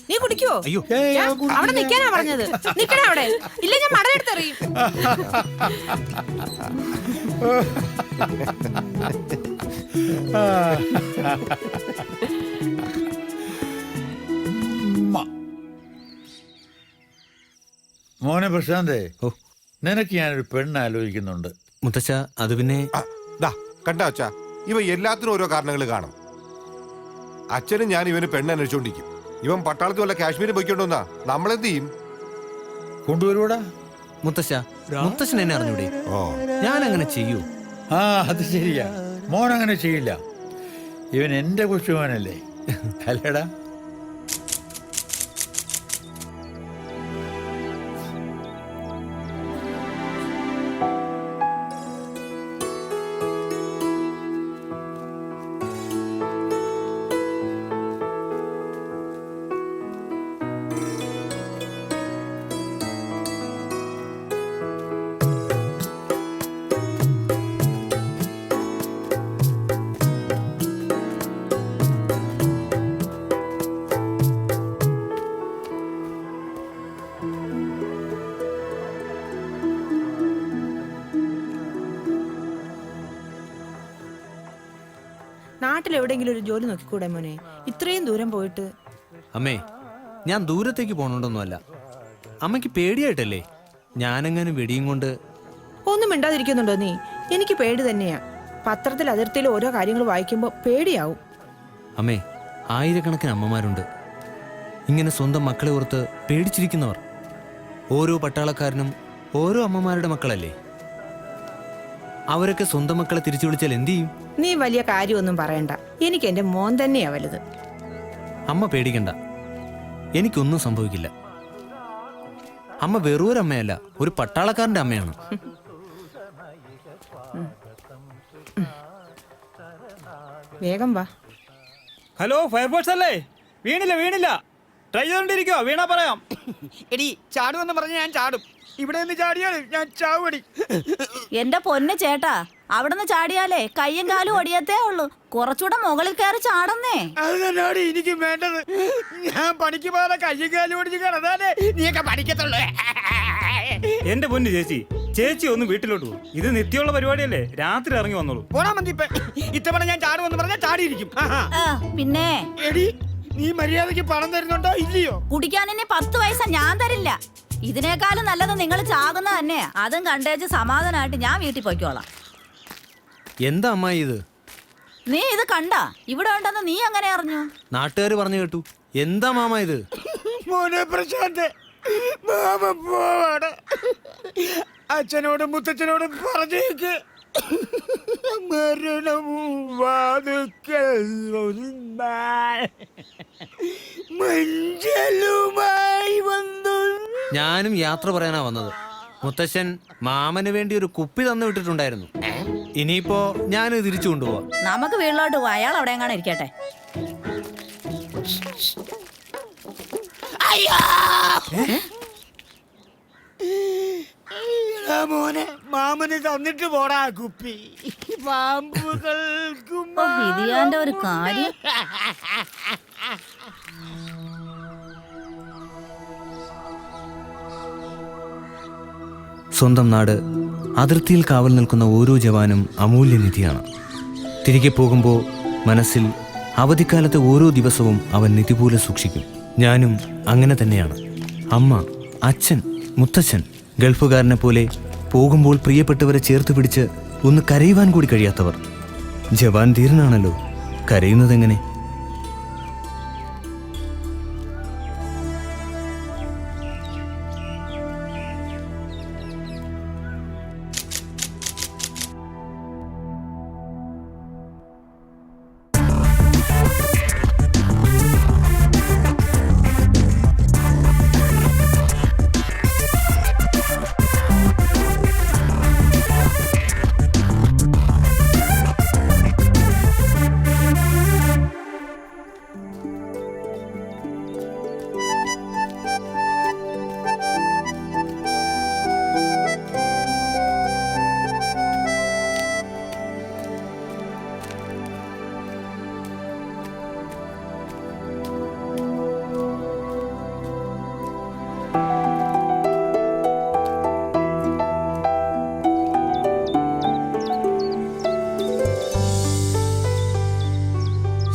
നീ കുടിക്കോ? അയ്യോ, അവിടെ നിൽക്കാനാ പറഞ്ഞത്. നിക്കണ അവിടെ. ഇല്ല, ഞാൻ മടലെടുത്തെറിയും. മോനെ പ്രശാന്തേ, നിനക്ക് ഞാനൊരു പെണ്ണ് ആലോചിക്കുന്നുണ്ട്. മുത്തച്ഛ അത് പിന്നെ കണ്ട അച്ഛാ, ഇവ എല്ലാത്തിനും ഓരോ കാരണങ്ങൾ കാണും. അച്ഛനും ഞാൻ ഇവന് പെണ്ണ് അന്വേഷിച്ചോണ്ടിരിക്കും. ഇവൻ പട്ടാളത്തിൽ വല്ല കാശ്മീരിൽ പോയിക്കൊണ്ടുവന്നാ നമ്മളെന്ത് ചെയ്യും? കൊണ്ടുവരൂടാ. മുത്തച്ഛൻ എന്നെ അറിഞ്ഞൂടെ? ഞാൻ അങ്ങനെ ചെയ്യൂ? ആ അത് ശരിയാ, മോൻ അങ്ങനെ ചെയ്യില്ല. ഇവൻ എൻ്റെ കൊച്ചുമോനല്ലേ, അല്ലേടാ? നാട്ടിലെവിടെയെങ്കിലും ഒരു ജോലി നോക്കിക്കൂടെ മോനെ? ഇത്രയും ദൂരം പോയിട്ട്. അമ്മേ, ഞാൻ ദൂരത്തേക്ക് പോകണോണ്ടൊന്നുമല്ല. അമ്മയ്ക്ക് പേടിയായിട്ടല്ലേ? ഞാനെങ്ങനെ വെടിയും കൊണ്ട്. ഒന്നും മിണ്ടാതിരിക്കുന്നുണ്ടോ നീ? എനിക്ക് പേടി തന്നെയാ. പത്രത്തിൽ അതിർത്തിയിൽ ഓരോ കാര്യങ്ങൾ വായിക്കുമ്പോൾ പേടിയാവും. അമ്മേ, ആയിരക്കണക്കിന് അമ്മമാരുണ്ട് ഇങ്ങനെ സ്വന്തം മക്കളെ ഓർത്ത് പേടിച്ചിരിക്കുന്നവർ. ഓരോ പട്ടാളക്കാരനും ഓരോ അമ്മമാരുടെ മക്കളല്ലേ? അവരൊക്കെ സ്വന്തം മക്കളെ തിരിച്ചു വിളിച്ചാൽ എന്തു ചെയ്യും? നീ വലിയ കാര്യമൊന്നും പറയണ്ട. എനിക്ക് എന്റെ മോൻ തന്നെയാ വലുത്. അമ്മ പേടിക്കണ്ട, എനിക്കൊന്നും സംഭവിക്കില്ല. അമ്മ വെറൊരമ്മയല്ല, ഒരു പട്ടാളക്കാരന്റെ അമ്മയാണ്. വേഗം വാ. ഹലോ, ഫയർഫോഴ്സ് അല്ലേ? വീണില്ല ട്രൈ ചെയ്തോണ്ടിരിക്കോ? വീണാ പറയാം. എടി ചാടുമെന്ന് പറഞ്ഞ ഞാൻ ചാടും. ഇവിടെ നിന്ന് ചാടിയാൽ ഞാൻ ചാവടി. എന്റെ പൊന്ന് ചേട്ടാ, അവിടുന്ന് ചാടിയാലേ കയ്യും കാലും ഒടിയത്തേ ഉള്ളൂ. കുറച്ചുകൂടെ മുകളിൽ കയറി ചാടുന്നേ. അത് തന്നെയാണ് എനിക്കും വേണ്ടത്. ഞാൻ പണിക്ക് പോകാതെ കയ്യും കാലും ഒടിച്ച് കിടന്നാലേ നീയൊക്കെ പഠിക്കത്തുള്ളൂ. എന്റെ പൊന്ന് ചേച്ചി ഒന്ന് വീട്ടിലോട്ട് പോകും. ഇത് നിത്യമുള്ള പരിപാടിയല്ലേ, രാത്രി ഇറങ്ങി വന്നോളൂ. പോടാ മന്തിപ്പ. ഇത്തവണ ഞാൻ ചാടുമെന്ന് പറഞ്ഞാൽ ചാടിയിരിക്കും. പിന്നെ എടി, നീ മര്യാദക്ക് പണം തരുന്നുണ്ടോ ഇല്ലയോ? കുടിക്കാൻ ഇനി 10 പൈസ ഞാൻ തരില്ല. ഇതിനേക്കാളും നല്ലത് നിങ്ങൾ ചാകുന്ന തന്നെയാ. അതും കണ്ടേച്ച് സമാധാനമായിട്ട് ഞാൻ വീട്ടിൽ പോയിക്കോളാം. എന്താ അമ്മായി ഇത്? നീ ഇത് കണ്ട ഇവിടെ ഉണ്ടെന്ന് നീ എങ്ങനെ അറിഞ്ഞു? നാട്ടുകാർ പറഞ്ഞു കേട്ടു. എന്താ മാമ ഇത്? മോനെ പ്രശാന്ത്, മാമ പോവാണ്. അച്ഛനോടും മുത്തച്ഛനോടും പറഞ്ഞേക്ക്. മരണവും വാതുക്കൽ മഞ്ചലുമായി വന്നു. ഞാനും യാത്ര പറയാനാ വന്നത്. മുത്തശ്ശൻ മാമന് വേണ്ടി ഒരു കുപ്പി തന്നു വിട്ടിട്ടുണ്ടായിരുന്നു. ഇനിയിപ്പോ ഞാൻ തിരിച്ചു കൊണ്ടുപോവാ. നമുക്ക് വീട്ടിലോട്ട് പോവാ. അയാൾ അവിടെ എങ്ങാനും ഇരിക്കട്ടെ. മോനെ, മാമന് തന്നിട്ട് പോടാ കുപ്പി. പാമ്പുകൾക്കും ഇതിയാന്റെ ഒരു കാര്യം. സ്വന്തം നാട്, അതിർത്തിയിൽ കാവൽ നിൽക്കുന്ന ഓരോ ജവാനും അമൂല്യനിധിയാണ്. തിരികെ പോകുമ്പോൾ മനസ്സിൽ അവധിക്കാലത്തെ ഓരോ ദിവസവും അവൻ നിധി പോലെ സൂക്ഷിക്കും. ഞാനും അങ്ങനെ തന്നെയാണ്. അമ്മ, അച്ഛൻ, മുത്തച്ഛൻ, ഗൾഫുകാരനെ പോലെ പോകുമ്പോൾ പ്രിയപ്പെട്ടവരെ ചേർത്ത് പിടിച്ച് ഒന്ന് കരയുവാൻ കൂടി കഴിയാത്തവർ. ജവാൻ ധീരനാണല്ലോ, കരയുന്നതെങ്ങനെ?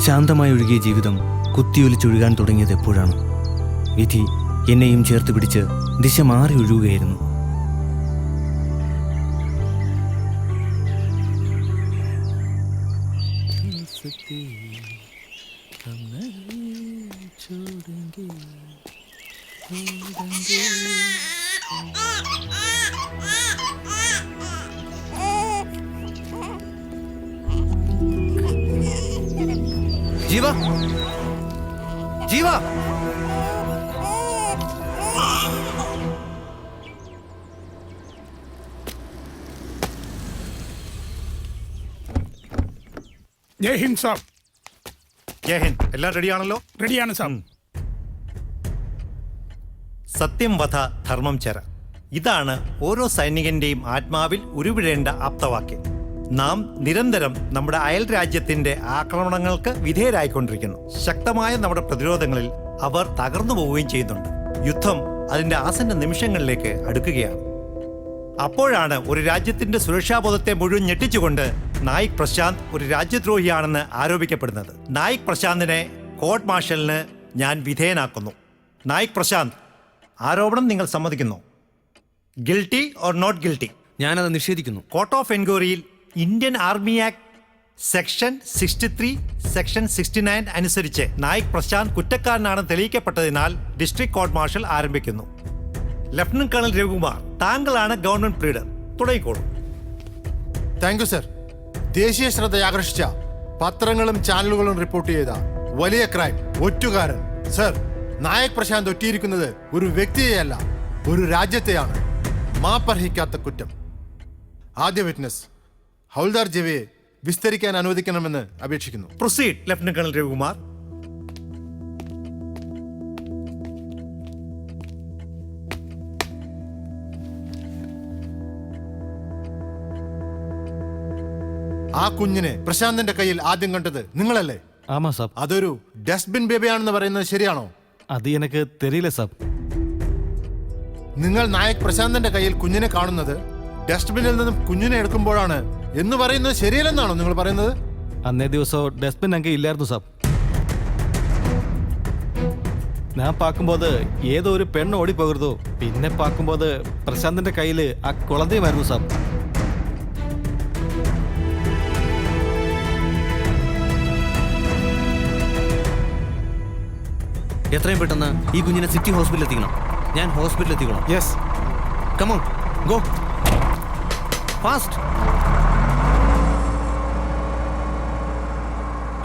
ശാന്തമായി ഒഴുകിയ ജീവിതം കുത്തിയൊലിച്ചൊഴുകാൻ തുടങ്ങിയത് എപ്പോഴാണ്? വിധി എന്നെയും ചേർത്ത് പിടിച്ച് ദിശ മാറി ഒഴുകുകയായിരുന്നു. ജീവ ജീവ ജയ് ഹിന്ദ് സാർ. ജയ് ഹിന്ദ്. എല്ലാം റെഡിയാണല്ലോ? റെഡിയാണ് സാർ. സത്യം വധ ധർമ്മം ചര. ഇതാണ് ഓരോ സൈനികന്റെയും ആത്മാവിൽ ഉരുവിടേണ്ട ആപ്തവാക്യം. നാം നിരന്തരം നമ്മുടെ അയൽ രാജ്യത്തിന്റെ ആക്രമണങ്ങൾക്ക് വിധേയരായിക്കൊണ്ടിരിക്കുന്നു. ശക്തമായ നമ്മുടെ പ്രതിരോധങ്ങളിൽ അവർ തകർന്നു പോവുകയും ചെയ്യുന്നുണ്ട്. യുദ്ധം അതിന്റെ ആസന്ന നിമിഷങ്ങളിലേക്ക് അടുക്കുകയാണ്. അപ്പോഴാണ് ഒരു രാജ്യത്തിന്റെ സുരക്ഷാബോധത്തെ മുഴുവൻ ഞെട്ടിച്ചുകൊണ്ട് നായിക് പ്രശാന്ത് ഒരു രാജ്യദ്രോഹിയാണെന്ന് ആരോപിക്കപ്പെടുന്നത്. നായിക് പ്രശാന്തിനെ കോർട്ട് മാർഷലിന് ഞാൻ വിധേയനാക്കുന്നു. നായിക് പ്രശാന്ത്, ആരോപണം നിങ്ങൾ സമ്മതിക്കുന്നു? Guilty or not guilty? ഞാനത് നിഷേധിക്കുന്നു. കോർട്ട് ഓഫ് എൻക്വയറിയിൽ Indian army act section 63, section 69 അനുസരിച്ച് നായിക് പ്രശാന്ത് കുറ്റക്കാരനാണെന്ന് തെളിയിക്കപ്പെട്ടതിനാൽ ഡിസ്ട്രിക്ട് കോർട്ട് മാർഷൽ ആരംഭിക്കുന്നു. ലഫ്റ്റനന്റ് കേണൽ രവികുമാർ, താങ്കളാണ് ഗവൺമെന്റ് പ്രീഡർ. തുടങ്ങിക്കോളൂ. Thank you sir. ദേശീയ ശ്രദ്ധ ആകർഷിച്ച പത്രങ്ങളും ചാനലുകളും റിപ്പോർട്ട് ചെയ്ത വലിയ ക്രൈം ഒറ്റുകാരൻ സർ നായക് പ്രശാന്ത് ഒറ്റിയിരിക്കുന്നത് ഒരു വ്യക്തിയെയല്ല, ഒരു രാജ്യത്തെയാണ്. മാപ്പർഹിക്കാത്ത കുറ്റം. ആദ്യ വിറ്റ്നസ് ഹൗൽദാർ ജെവയെ വിസ്തരിക്കാൻ അനുവദിക്കണമെന്ന് അപേക്ഷിക്കുന്നു. Proceed lieutenant colonel Ravikumar. ആ കുഞ്ഞിനെ പ്രശാന്തിന്റെ കയ്യിൽ ആദ്യം കണ്ടത് നിങ്ങളല്ലേ? ആമാ സാബ്. അതൊരു ഡസ്റ്റ്ബിൻ ബേബിയാണെന്ന് പറയുന്നത് ശരിയാണോ? അത് എനിക്ക് തെരിയില്ല സാബ്. നിങ്ങൾ നായക് പ്രശാന്തിന്റെ കയ്യിൽ കുഞ്ഞിനെ കാണുന്നത് ഡസ്റ്റ്ബിനിൽ നിന്നും കുഞ്ഞിനെ എടുക്കുമ്പോഴാണ് എന്ന് പറയുന്നത് ശരിയല്ലെന്നാണോ നിങ്ങൾ പറയുന്നത്? അന്നേ ദിവസം ഡസ്റ്റ്ബിൻ അങ്ങ് ഇല്ലായിരുന്നു സാബ്. ഞാൻ പാക്കുമ്പോൾ ഏതോ ഒരു പെണ്ണ് ഓടിപ്പോകരുതോ, പിന്നെ പാക്കുമ്പോൾ പ്രശാന്തിന്റെ കയ്യിൽ ആ കുളതയുമായിരുന്നു സാബ്. എത്രയും പെട്ടെന്ന് ഈ കുഞ്ഞിനെ സിറ്റി ഹോസ്പിറ്റലിൽ എത്തിക്കണം. ഞാൻ ഹോസ്പിറ്റലിൽ എത്തിക്കണം. Yes, come on, go fast.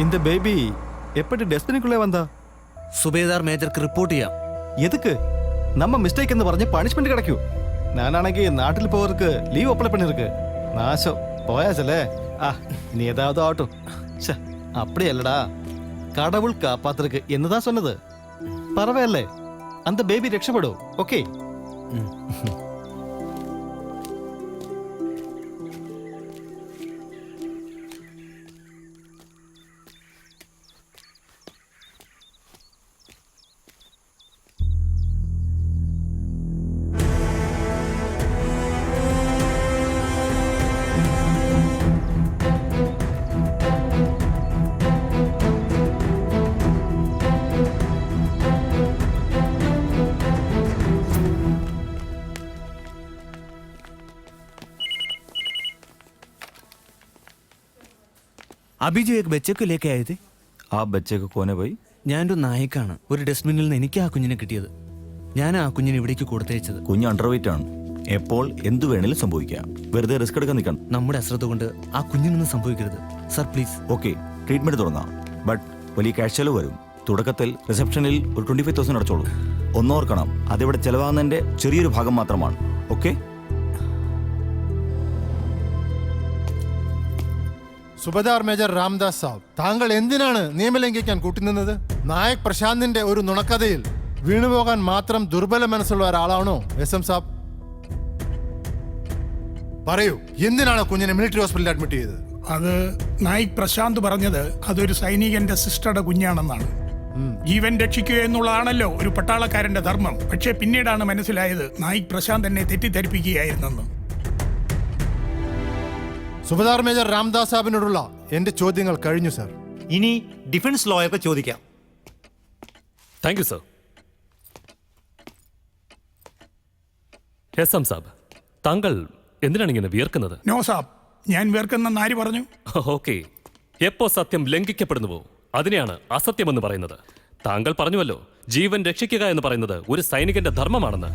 இந்த பேபி எப்படி டெஸ்டினிக்குள்ளே வந்தா? സുബേദാർ മേജർക്ക് റിപ്പോർട്ട് ചെയ്യാം. எதுக்கு? நம்ம மிஸ்டேக் എന്ന് പറഞ്ഞ് പണിഷ്മെന്റ് കിടക്കൂ. ഞാനാണെങ്കിൽ നാട്ടിൽ പോവർക്ക് ലീവ് അപ്ലൈ பண்ணிருக்கு. നാശം പോയാച്ചല്ലേ. நீ ஏதாவது ஆகட்டும். அப்படியல்லடா, கடவுள் காப்பாத்திருக்கு என்னதான் சொன்னது. பரவாயில்லை, அந்த பேபி രക്ഷപ്പെടും. ஓகே. अभी जो एक बच्चे को लेके आए थे. ആ ബച്ചക്ക് കോനെ പോയി? ഞാനൊരു നായിക്കാണ്. ഒരു ഡസ്റ്റ്ബിന്നിൽ നിന്ന് എനിക്ക് ആ കുഞ്ഞിനെ കിട്ടിയത്. ഞാൻ ആ കുഞ്ഞിനെ ഇവിടേക്ക് കൊടുത്തയച്ചത്. കുഞ്ഞ് അണ്ടർവെയിറ്റ് ആണ്. എപ്പോൾ എന്തു വേണേലും സംഭവിക്കാം. വെറുതെ റിസ്ക് എടുക്കാൻ നിൽക്കണം. നമ്മുടെ അശ്രദ്ധ കൊണ്ട് ആ കുഞ്ഞിനൊന്നും സംഭവിക്കരുത് സർ, പ്ലീസ്. ഓക്കെ, ട്രീറ്റ്മെന്റ് തുടങ്ങാം. ബട്ട് വലിയ ക്യാഷ് ചെലവ് വരും. തുടക്കത്തിൽ റിസപ്ഷനിൽ ഒരു 25,000 അടച്ചോളൂ. ഒന്നോർക്കണം, അതിവിടെ ചെലവാകുന്നതിന്റെ ചെറിയൊരു ഭാഗം മാത്രമാണ്. ഓക്കെ. സുബേദാർ മേജർ രാംദാസ് സാബ്, താങ്കൾ എന്തിനാണ് നിയമലംഘിക്കാൻ കൂട്ടുനിന്നത്? നായക് പ്രശാന്തിന്റെ ഒരു നുണക്കഥയിൽ വീണുപോകാൻ മാത്രം ദുർബല മനസ്സുള്ള ഒരാളാണോ എസ് സാബ്? പറയൂ, എന്തിനാണ് കുഞ്ഞിനെ മിലിറ്ററി ഹോസ്പിറ്റലിൽ അഡ്മിറ്റ് ചെയ്തത്? അത് നായിക് പ്രശാന്ത് പറഞ്ഞത് അതൊരു സൈനികന്റെ സിസ്റ്ററുടെ കുഞ്ഞാണെന്നാണ്. ജീവൻ രക്ഷിക്കുക എന്നുള്ളതാണല്ലോ ഒരു പട്ടാളക്കാരന്റെ ധർമ്മം. പക്ഷേ പിന്നീടാണ് മനസ്സിലായത് നായിക് പ്രശാന്ത് എന്നെ തെറ്റിദ്ധരിപ്പിക്കുകയായിരുന്നെന്ന്. സുബേദാർ മേജർ രാംദാസ് സാബിനോടുള്ള എന്റെ ചോദ്യങ്ങൾ കഴിഞ്ഞു സർ. ഇനി ഡിഫൻസ് ലോയർക്ക് ചോദിക്കാം. Thank you sir. S M saab, താങ്കൾ എന്തിനാണ് ഇങ്ങനെ വിയർക്കുന്നത്? നോ സാബ്, ഞാൻ വിയർക്കുന്നെന്ന് ആര് പറഞ്ഞു? ഓക്കെ, എപ്പോ സത്യം ലംഘിക്കപ്പെടുന്നുവോ അതിനെയാണ് അസത്യമെന്ന് പറയുന്നത്. താങ്കൾ പറഞ്ഞുവല്ലോ, ജീവൻ രക്ഷിക്കുക എന്ന് പറയുന്നത് ഒരു സൈനികന്റെ ധർമ്മമാണെന്ന്.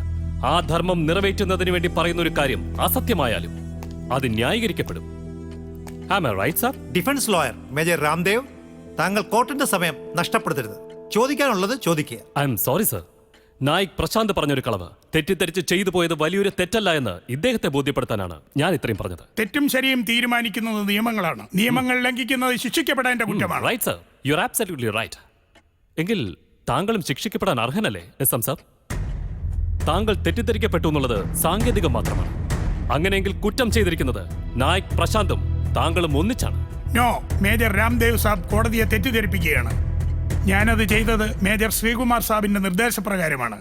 ആ ധർമ്മം നിറവേറ്റുന്നതിന് വേണ്ടി പറയുന്ന ഒരു കാര്യം അസത്യമായാലും അത് ന്യായീകരിക്കപ്പെടും. Am I right, sir? Defence lawyer major Ramdev. താങ്കൾ കോർട്ടിന്റെ സമയം നഷ്ടപ്പെടുത്തരുത്. ചോദിക്കാനുള്ളത് ചോദിക്കുക. I am sorry sir. Naik Prashant പറഞ്ഞൊരു കളവ് തെറ്റിദ്ധരിച്ച് ചെയ്തു പോയത് വലിയൊരു തെറ്റല്ല എന്ന് ഇദ്ദേഹത്തെ ബോധ്യപ്പെടുത്താനാണ് ഞാൻ ഇത്രയും പറഞ്ഞത്. തെറ്റും ശരിയും തീരുമാനിക്കുന്നത് നിയമങ്ങളാണ്. നിയമങ്ങൾ ലംഘിക്കുന്നത് ശിക്ഷിക്കപ്പെടേണ്ട കുറ്റമാണ്. Right sir, you are absolutely right. എങ്കിൽ താങ്കളും ശിക്ഷിക്കപ്പെടാൻ അർഹനല്ലേ എസ് എം സാർ? താങ്കൾ തെറ്റിദ്ധരിക്കപ്പെട്ടു എന്നുള്ളത് സാങ്കേതികം മാത്രമാണ്. അങ്ങനെയെങ്കിൽ കുറ്റം ചെയ്തിരിക്കുന്നത് നായിക് പ്രശാന്തും താങ്കളും ഒന്നിച്ചാണ്. നോ, മേജർ രാംദേവ് സാബ് കോടതിയെ തെറ്റിദ്ധരിപ്പിക്കുകയാണ്. ഞാനത് ചെയ്തത് മേജർ ശ്രീകുമാർ സാബിന്റെ നിർദ്ദേശപ്രകാരമാണ്.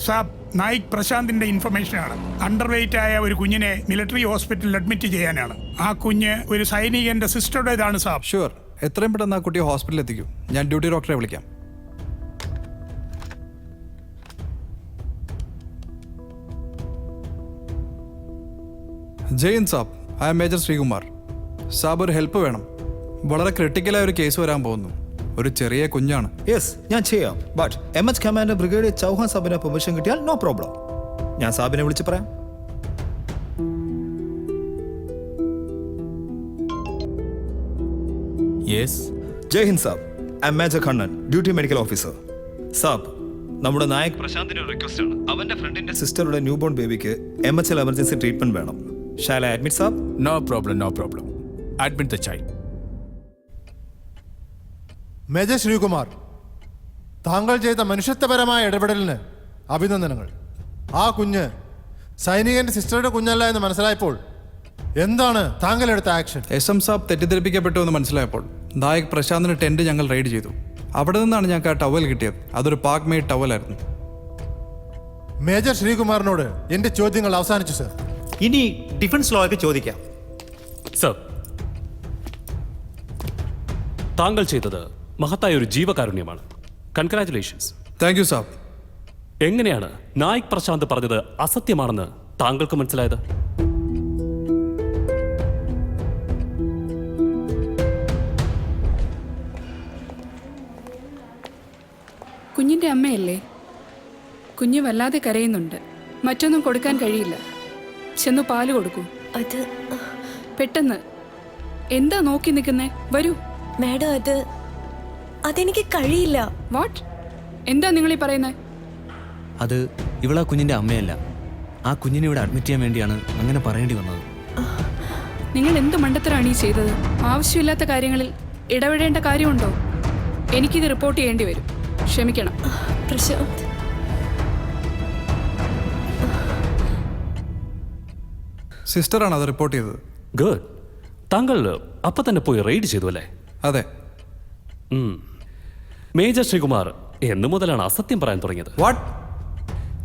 സാബ്, നായിക് പ്രശാന്തിന്റെ ഇൻഫർമേഷനാണ്. അണ്ടർവെയ്റ്റ് ആയ ഒരു കുഞ്ഞിനെ മിലിറ്ററി ഹോസ്പിറ്റലിൽ അഡ്മിറ്റ് ചെയ്യാനാണ്. ആ കുഞ്ഞ് ഒരു സൈനികന്റെ സിസ്റ്ററുടേതാണ് സാബ്. ഷുവർ, എത്രയും പെട്ടെന്ന് ആ കുട്ടിയെ ഹോസ്പിറ്റലിൽ എത്തിക്കൂ. ഞാൻ ഡ്യൂട്ടി ഡോക്ടറെ വിളിക്കാം. ജയൻ സാബ്, ഐ എം മേജർ ശ്രീകുമാർ. സാബ്, ഒരു ഹെൽപ്പ് വേണം. വളരെ ക്രിട്ടിക്കലായ ഒരു കേസ് വരാൻ പോകുന്നു. ഒരു ചെറിയ കുഞ്ഞാണ്. യെസ്, ഞാൻ ചെയ്യാം. But MH commander brigadier Chauhan സാബിന് പെർമിഷൻ കിട്ടിയാൽ നോ പ്രോബ്ലം. ഞാൻ സാബിനെ വിളിച്ച് പറയാം. Yes, Jai Hind saab. I am major Kannan, duty medical officer. Saab, നമ്മുടെ നായക് പ്രശാന്തിന്റെ റിക്വസ്റ്റ് ആണ്. അവന്റെ ഫ്രണ്ടിന്റെ സിസ്റ്ററുടെ ന്യൂ ബോൺ ബേബിക്ക് MHL എമർജൻസി ട്രീറ്റ്മെന്റ് വേണം. Shall I admit saab? No problem, no problem. Admit the child. Major Sreekumar, താങ്കൾ ചെയ്ത മനുഷ്യത്വപരമായ ഇടപെടലിന് അഭിനന്ദനങ്ങൾ. ആ കുഞ്ഞ് സൈനികന്റെ സിസ്റ്ററുടെ കുഞ്ഞല്ല എന്ന് മനസ്സിലായപ്പോൾ എന്താണ് താങ്കൾ എടുത്ത ആക്ഷൻ? SM സാബ് തെറ്റിദ്ധരിപ്പിക്കപ്പെട്ടു എന്ന് മനസ്സിലായപ്പോൾ നായക് പ്രശാന്തിന്റെ ടെന്റ് ഞങ്ങൾ റെയ്ഡ് ചെയ്തു. അവിടെ നിന്നാണ് ഞങ്ങൾക്ക് ആ ടവൽ കിട്ടിയത്. അതൊരു പാക് മെയ്ഡ് ടവലായിരുന്നു. മേജർ ശ്രീകുമാറിനോട് എന്റെ ചോദ്യങ്ങൾ അവസാനിച്ചു സർ. ഇനി ഡിഫൻസ് ലോയൊക്കെ ചോദിക്കാം. സർ, താങ്കൾ ചെയ്തത് മഹത്തായ ഒരു ജീവകാരുണ്യമാണ്. കൺഗ്രാറ്റുലേഷൻസ്. താങ്ക് യു സാബ്. എങ്ങനെയാണ് നായിക് പ്രശാന്ത് പറഞ്ഞത് അസത്യമാണെന്ന് താങ്കൾക്ക് മനസ്സിലായത്? കുഞ്ഞിന്റെ അമ്മയല്ലേ? കുഞ്ഞ് വല്ലാതെ കരയുന്നുണ്ട്. മറ്റൊന്നും കൊടുക്കാൻ കഴിയില്ല. ചെന്നു പാല് കൊടുക്കൂ. അത് പെട്ടെന്ന്. എന്താ നോക്കി നിൽക്കുന്നേ? വരൂ. മാഡം, അതെനിക്ക് കഴിയില്ല. വാട്ട്? എന്താ നിങ്ങൾ ഈ പറയുന്നത്? അത് ഇവളാ കുഞ്ഞിന്റെ അമ്മയല്ല. ആ കുഞ്ഞിനെ ഇവിടെ അഡ്മിറ്റ് ചെയ്യാൻ വേണ്ടിയാണ് അങ്ങനെ പറയേണ്ടി വന്നത്. നിങ്ങൾ എന്ത് മണ്ടത്തരാണ് ഈ ചെയ്തത്? ആവശ്യമില്ലാത്ത കാര്യങ്ങളിൽ ഇടപെടേണ്ട കാര്യമുണ്ടോ? എനിക്കിത് റിപ്പോർട്ട് ചെയ്യേണ്ടി വരും. ക്ഷമിക്കണം. പ്രശാന്ത്, സിസ്റ്ററാണ് അത് റിപ്പോർട്ട് ചെയ്തത്. ഗുഡ്. താങ്കൾ അപ്പൊ തന്നെ പോയി റെയ്ഡ് ചെയ്തു അല്ലേ? അതെ. മേജർ ശ്രീകുമാർ എന്നു മുതലാണ് അസത്യം പറയാൻ തുടങ്ങിയത്? വാട്ട്?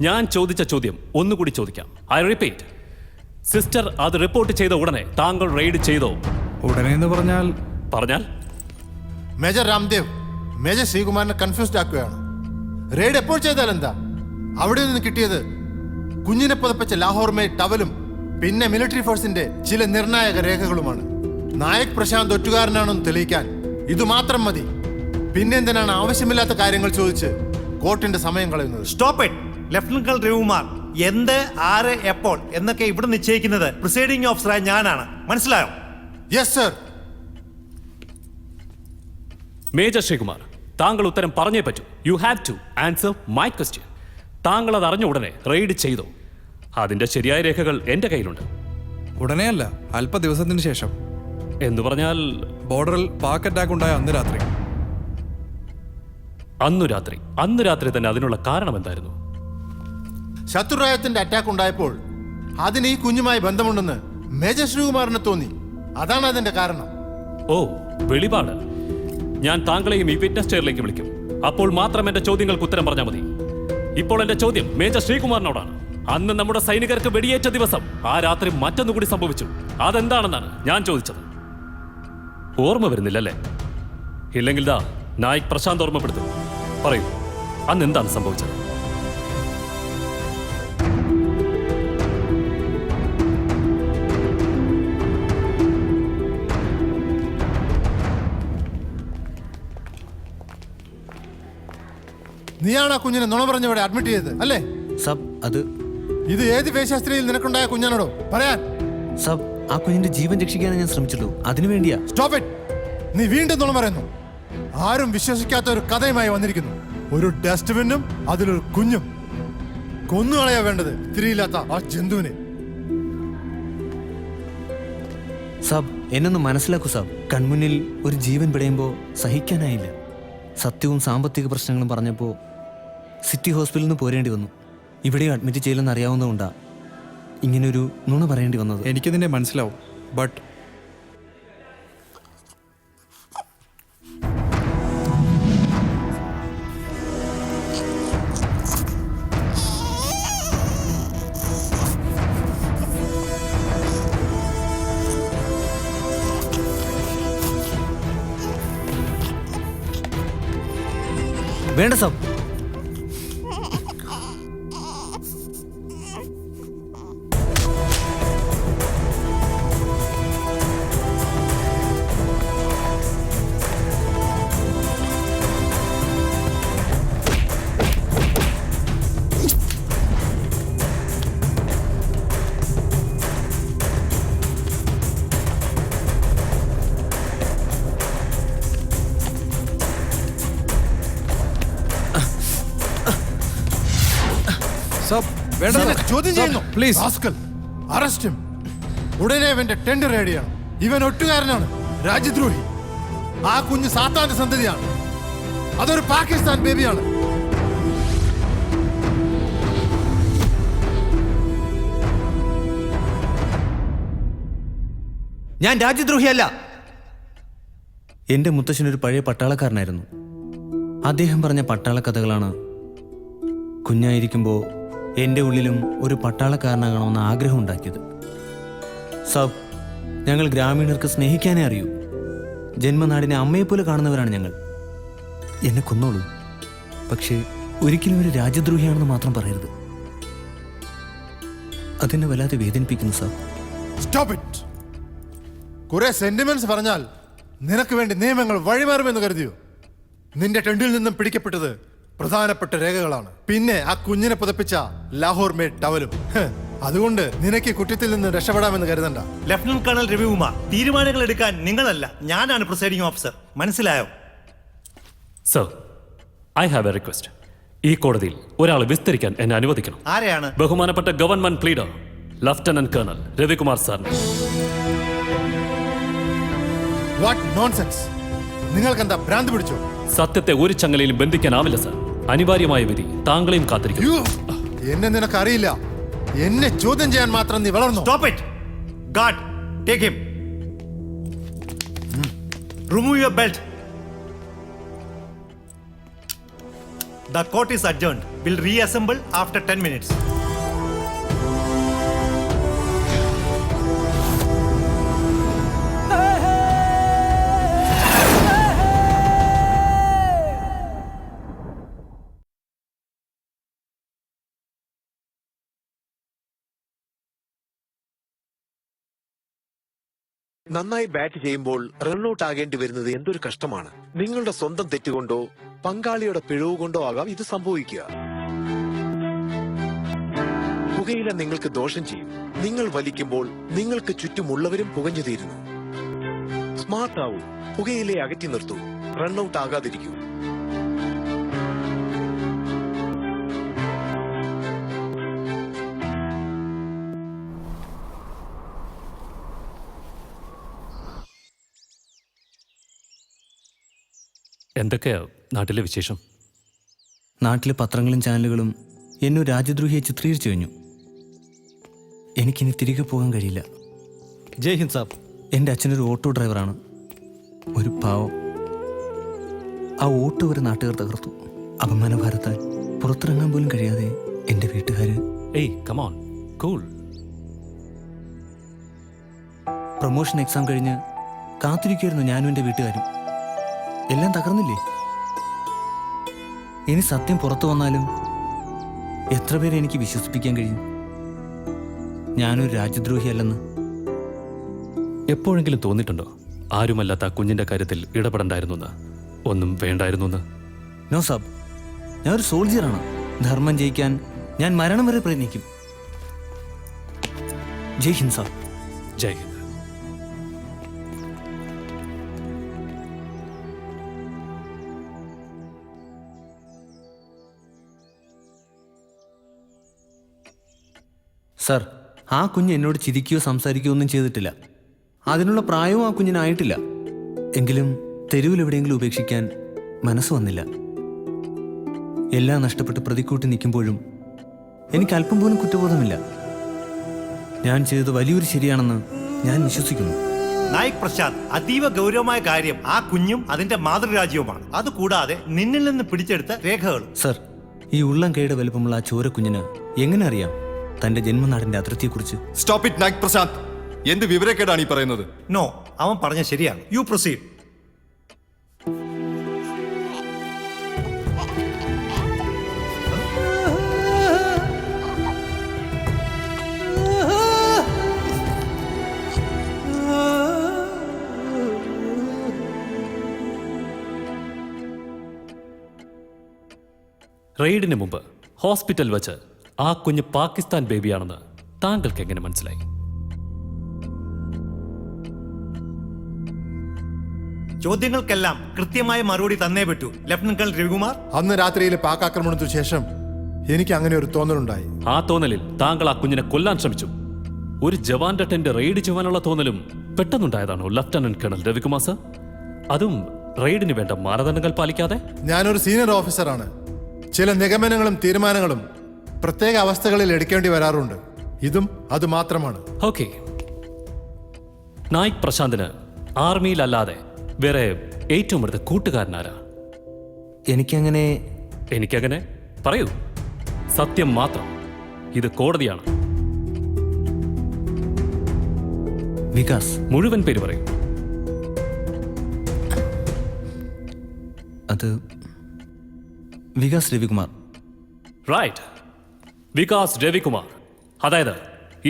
ഞാൻ ചോദിച്ച ചോദ്യം ഒന്നുകൂടി ചോദിക്കാം. I repeat. സിസ്റ്റർ അത് റിപ്പോർട്ട് ചെയ്ത ഉടനെ താങ്കൾ റെയ്ഡ് ചെയ്തോ? ഉടനെ എന്ന് പറഞ്ഞാൽ മേജർ രാംദേവ് മേജർ ശ്രീകുമാറിനെ കൺഫ്യൂസ്ഡ് ആക്കുകയാണ്. റെയ്ഡ് എപ്പോൾ ചെയ്താൽ എന്താ? അവിടെ നിന്ന് കിട്ടിയത് കുഞ്ഞിനെ പുതപ്പിച്ച ലാഹോർ മെയ്ഡ് ടവലും പിന്നെ മിലിറ്ററി ഫോഴ്സിന്റെ ചില നിർണായക രേഖകളുമാണ്. നായക് പ്രശാന്ത് ഒറ്റുകാരനാണെന്ന് തെളിയിക്കാൻ ഇത് മാത്രം മതി. പിന്നെന്തിനാണ് ആവശ്യമില്ലാത്ത കാര്യങ്ങൾ ചോദിച്ച് കോർട്ടിന്റെ സമയം കളയുന്നത്? Stop it. Lieutenant colonel Ravikumar, എന്ത്, ആര്, എപ്പോൾ എന്നൊക്കെ ഇവിടെ നിശ്ചയിക്കുന്നത് പ്രിസൈഡിംഗ് ഓഫീസറായ ഞാനാണ്. മനസ്സിലായോ? Yes sir. മേജർ ശ്രീകുമാർ, താങ്കൾ ഉത്തരം പറഞ്ഞേ പറ്റൂ. You have to answer my question. താങ്കൾ അത് അറിഞ്ഞ ഉടനെ റെയ്ഡ് ചെയ്തോ? അതിന്റെ ശരിയായ രേഖകൾ എന്റെ കയ്യിലുണ്ട്. ഉടനെയല്ല, അല്പ ദിവസത്തിന് ശേഷം. എന്ന് പറഞ്ഞാൽ ബോർഡറിൽ പാക് അറ്റാക്ക് ഉണ്ടായ അന്ന് രാത്രി. അന്ന് രാത്രി തന്നെ. അതിനുള്ള കാരണം എന്തായിരുന്നു? ശത്രുരായത്തിന്റെ അറ്റാക്ക് ഉണ്ടായപ്പോൾ അതിന് ഈ കുഞ്ഞുമായി ബന്ധമുണ്ടെന്ന് മേജർ ശ്രീകുമാറിന് തോന്നി. അതാണ് അതിന്റെ കാരണം. ഓ, വെളിപാട്. ഞാൻ താങ്കളെയും ഈ വിറ്റ്നസ് ചെയറിലേക്ക് വിളിക്കും. അപ്പോൾ മാത്രം എന്റെ ചോദ്യങ്ങൾക്ക് ഉത്തരം പറഞ്ഞാൽ മതി. ഇപ്പോൾ എന്റെ ചോദ്യം മേജർ ശ്രീകുമാറിനോടാണ്. അന്ന് നമ്മുടെ സൈനികർക്ക് വെടിയേറ്റ ദിവസം ആ രാത്രി മറ്റൊന്നുകൂടി സംഭവിച്ചു. അതെന്താണെന്നാണ് ഞാൻ ചോദിച്ചത്. ഓർമ്മ വരുന്നില്ലല്ലേ? ഇല്ലെങ്കിൽ ദാ നായിക് പ്രശാന്ത് ഓർമ്മപ്പെടുത്തും. പറയൂ, അന്ന് എന്താണ് സംഭവിച്ചത്? നീയാണ് ആ കുഞ്ഞിനെ നുണ പറഞ്ഞവിടെ അഡ്മിറ്റ് ചെയ്തത് അല്ലേ? സബ് അത് ഇത് ഏത് വേശാസ്ത്രീയിൽ നിനക്കുണ്ടായ കുഞ്ഞാണോ പറയാൻ? സബ് ആ കുഞ്ഞിന്റെ ജീവൻ രക്ഷിക്കാനാണ് ഞാൻ ശ്രമിച്ചുള്ളൂ. അതിനു വേണ്ടിയാ. Stop it. നീ വീണ്ടും നുണ പറയുന്നു. ആരും വിശ്വസിക്കാത്ത ഒരു കഥയുമായി വന്നിരിക്കുന്നു. ഒരു ഡസ്റ്റ്ബിന്നും അതിലൊരു കുഞ്ഞും. കൊന്നുകളയാ വേണ്ടത് തിരിയില്ലാത്ത ആ ജന്തുവിനെ. സാബ് എന്നൊന്ന് മനസ്സിലാക്കൂ സാബ്. കൺമുന്നിൽ ഒരു ജീവൻ പിടയുമ്പോൾ സഹിക്കാനായില്ല. സത്യവും സാമ്പത്തിക പ്രശ്നങ്ങളും പറഞ്ഞപ്പോൾ സിറ്റി ഹോസ്പിറ്റലിൽ നിന്ന് പോരേണ്ടി വന്നു. ഇവിടെയും അഡ്മിറ്റ് ചെയ്യില്ലെന്ന് അറിയാവുന്നതുകൊണ്ടാ ഇങ്ങനൊരു നുണ പറയേണ്ടി വന്നത്. എനിക്കതിനെ മനസ്സിലാവും. ബട്ട് വേണ്ട സാബ്. ചോദ്യം ചെയ്യുന്നു. Please arrest him. ഉടനെ ഇവന്റെ ടെൻഡർ റെഡിയാണ്. ഇവൻ ഒറ്റുകാരനാണ്, രാജ്യദ്രോഹി. ആ കുഞ്ഞ് സാത്താന്റെ സന്തതിയാണ്. അതൊരു പാകിസ്ഥാൻ ബേബിയാണ്. ഞാൻ രാജ്യദ്രോഹിയല്ല. എന്റെ മുത്തശ്ശനൊരു പഴയ പട്ടാളക്കാരനായിരുന്നു. അദ്ദേഹം പറഞ്ഞ പട്ടാള കഥകളാണ് കുഞ്ഞായിരിക്കുമ്പോൾ എൻ്റെ ഉള്ളിലും ഒരു പട്ടാളക്കാരനാകണമെന്ന് ആഗ്രഹം ഉണ്ടാക്കിയത്. സബ്, ഞങ്ങൾ ഗ്രാമീണർക്ക് സ്നേഹിക്കാനേ അറിയൂ. ജന്മനാടിനെ അമ്മയെപ്പോലെ കാണുന്നവരാണ് ഞങ്ങൾ. എന്നെ കൊന്നോളൂ, പക്ഷേ ഒരിക്കലും ഒരു രാജ്യദ്രോഹിയാണെന്ന് മാത്രം പറയരുത്. അതെന്നെ വല്ലാതെ വേദനിപ്പിക്കുന്നു സാർ. Stop it. കുറെ സെന്റിമെന്റ്സ് പറഞ്ഞാൽ നിനക്ക് വേണ്ടി നിയമങ്ങൾ വഴിമാറുമെന്ന് കരുതിയോ? നിന്റെ ടെണ്ടിൽ നിന്നും പിടിക്കപ്പെട്ടത് പ്രധാനപ്പെട്ട രേഖകളാണ്. പിന്നെ ആ കുഞ്ഞിനെ പുതപ്പിച്ച ലാഹോർ മേഡ് ടവലും. അതുകൊണ്ട് നിനക്ക് കുറ്റത്തിൽ നിന്ന് രക്ഷപ്പെടാമെന്ന് കരുതണ്ട. ലഫ്റ്റനന്റ് കേണൽ രവികുമാർ, തീരുമാനങ്ങൾ എടുക്കാൻ നിങ്ങളല്ല, ഞാനാണ് പ്രിസൈഡിംഗ് ഓഫീസർ. മനസ്സിലായോ? Sir, I have a request. ഈ കോടതിയിൽ ഒരാളെ വിസ്തരിക്കാൻ എന്നെ അനുവദിക്കണം. ആരെയാണ്? ബഹുമാനപ്പെട്ട government pleader lieutenant colonel Ravikumar സാറിനെ. What nonsense! നിങ്ങൾക്കെന്താ ഭ്രാന്ത് പിടിച്ചോ? സത്യത്തെ ഒരു ചങ്ങലയിലും ബന്ധിക്കാനാവില്ല സർ. അനിവാര്യമായ വിധി താങ്കളെയും കാത്തിരിക്കുന്നു. എന്നെ നിനക്കറിയില്ല. എന്നെ ചോദ്യം ചെയ്യാൻ മാത്രം നീ വളർന്നു. Stop it! Guard, take him. Remove your belt. The court is adjourned. We'll reassemble after 10 minutes. നന്നായി ബാറ്റ് ചെയ്യുമ്പോൾ റൺഔട്ട് ആകേണ്ടി വരുന്നത് എന്തൊരു കഷ്ടമാണ്. നിങ്ങളുടെ സ്വന്തം തെറ്റുകൊണ്ടോ പങ്കാളിയുടെ പിഴവ് കൊണ്ടോ ആകാം ഇത് സംഭവിക്കുക. പുകയില നിങ്ങൾക്ക് ദോഷം ചെയ്യും. നിങ്ങൾ വലിക്കുമ്പോൾ നിങ്ങൾക്ക് ചുറ്റുമുള്ളവരും പുകഞ്ഞു തീരുന്നു. സ്മാർട്ട് ആവൂ. പുകയിലെ അകറ്റി നിർത്തൂ. റൺഔട്ട് ആകാതിരിക്കൂ. എന്തൊക്കെയാ നാട്ടിലെ വിശേഷം? നാട്ടിലെ പത്രങ്ങളും ചാനലുകളും എന്നെ രാജ്യദ്രോഹിയെ ചിത്രീകരിച്ചു കഴിഞ്ഞു. എനിക്കിനി തിരികെ പോകാൻ കഴിയില്ല. ജയ് ഹിന്ദ് സാബ്. എൻ്റെ അച്ഛനൊരു ഓട്ടോ ഡ്രൈവറാണ്. ഒരു പാവം. ആ ഓട്ടോ ഒരു നാട്ടുകാർ തകർത്തു. അപമാനഭാരത്താൽ പുറത്തിറങ്ങാൻ പോലും കഴിയാതെ എൻ്റെ വീട്ടുകാര്. Hey come on, cool. Promotion exam കഴിഞ്ഞ് കാത്തിരിക്കുമായിരുന്നു ഞാനും എൻ്റെ വീട്ടുകാരും. എല്ലാം തകർന്നില്ലേ? ഇനി സത്യം പുറത്തു വന്നാലും എത്ര പേരെ എനിക്ക് വിശ്വസിപ്പിക്കാൻ കഴിയും ഞാനൊരു രാജ്യദ്രോഹിയല്ലെന്ന്? എപ്പോഴെങ്കിലും തോന്നിയിട്ടുണ്ടോ ആരുമല്ലാത്ത കുഞ്ഞിന്റെ കാര്യത്തിൽ ഇടപെടണ്ടായിരുന്നു? ഒന്നും വേണ്ടായിരുന്നു? നോ സാബ്, ഞാൻ ഒരു സോൾജിയറാണ്. ധർമ്മം ജയിക്കാൻ ഞാൻ മരണം വരെ പ്രയത്നിക്കും. ജയ് ഹിന്ദ് സാർ. ജയ് ഹിന്ദ്. സർ, ആ കുഞ്ഞ് എന്നോട് ചിരിക്കുകയോ സംസാരിക്കുകയോ ഒന്നും ചെയ്തിട്ടില്ല. അതിനുള്ള പ്രായവും ആ കുഞ്ഞിനായിട്ടില്ല. എങ്കിലും തെരുവിലെവിടെയെങ്കിലും ഉപേക്ഷിക്കാൻ മനസ്സ് വന്നില്ല. എല്ലാം നഷ്ടപ്പെട്ട് പ്രതിക്കൂട്ടി നിൽക്കുമ്പോഴും എനിക്ക് അല്പം പോലും കുറ്റബോധമില്ല. ഞാൻ ചെയ്തത് വലിയൊരു ശരിയാണെന്ന് ഞാൻ വിശ്വസിക്കുന്നു. നായിക് പ്രശാന്ത്, അതീവ ഗൗരവമായ കാര്യം ആ കുഞ്ഞും അതിന്റെ മാതൃരാജ്യവുമാണ്. അതുകൂടാതെ നിന്നിൽ നിന്ന് പിടിച്ചെടുത്ത രേഖകളും. സർ, ഈ ഉള്ളം കൈയുടെ വലുപ്പമുള്ള ആ ചോര കുഞ്ഞിന് എങ്ങനെ അറിയാം തന്റെ ജന്മനാടിന്റെ അതിർത്തിയെക്കുറിച്ച്? Stop it Naik Prashanth. എന്ത് വിവരക്കേടാണ് ഈ പറയുന്നത്? നോ, അവൻ പറഞ്ഞ ശരിയാണ്. You proceed. റെയ്ഡിന് മുമ്പ് ഹോസ്പിറ്റൽ വെച്ച് ആ കുഞ്ഞ് പാകിസ്ഥാൻ ബേബിയാണെന്ന് താങ്കൾക്ക് എങ്ങനെ മനസ്സിലായി? ചോദ്യങ്ങൾക്കെല്ലാം കൃത്യമായ മറുപടി തന്നേ പറ്റൂ ലഫ്റ്റനന്റ് കേണൽ രവികുമാർ. അന്ന് രാത്രിയിലെ പാക് ആക്രമണത്തിനു ശേഷം എനിക്ക് അങ്ങനെ ഒരു തോന്നലുണ്ടായി. ആ തോന്നലിൽ താങ്കൾ ആ കുഞ്ഞിനെ കൊല്ലാൻ ശ്രമിച്ചു. ഒരു ജവാന്റെ ടെന്റ് റെയ്ഡ് ചെയ്യാനുള്ള തോന്നലും പെട്ടെന്നുണ്ടായതാണോ ലഫ്റ്റനന്റ് കേണൽ രവികുമാർ സർ? അതും റെയ്ഡിന് വേണ്ട മാനദണ്ഡങ്ങൾ പാലിക്കാതെ? ഞാനൊരു സീനിയർ ഓഫീസറാണ്. ചില നിഗമനങ്ങളും തീരുമാനങ്ങളും പ്രത്യേക അവസ്ഥകളിൽ എടുക്കേണ്ടി വരാറുണ്ട്. ഇതും അത് മാത്രമാണ്. ഓക്കെ. നായിക് പ്രശാന്തിന് ആർമിയിലല്ലാതെ വേറെ ഏറ്റവും അടുത്ത കൂട്ടുകാരനാരാ? എനിക്കങ്ങനെ പറയൂ. സത്യം മാത്രം. ഇത് കോടതിയാണ്. വികാസ്. മുഴുവൻ പേര് പറയൂ. അത് വികാസ് രവികുമാർ. റൈറ്റ്, വികാസ് രവികുമാർ. അതായത്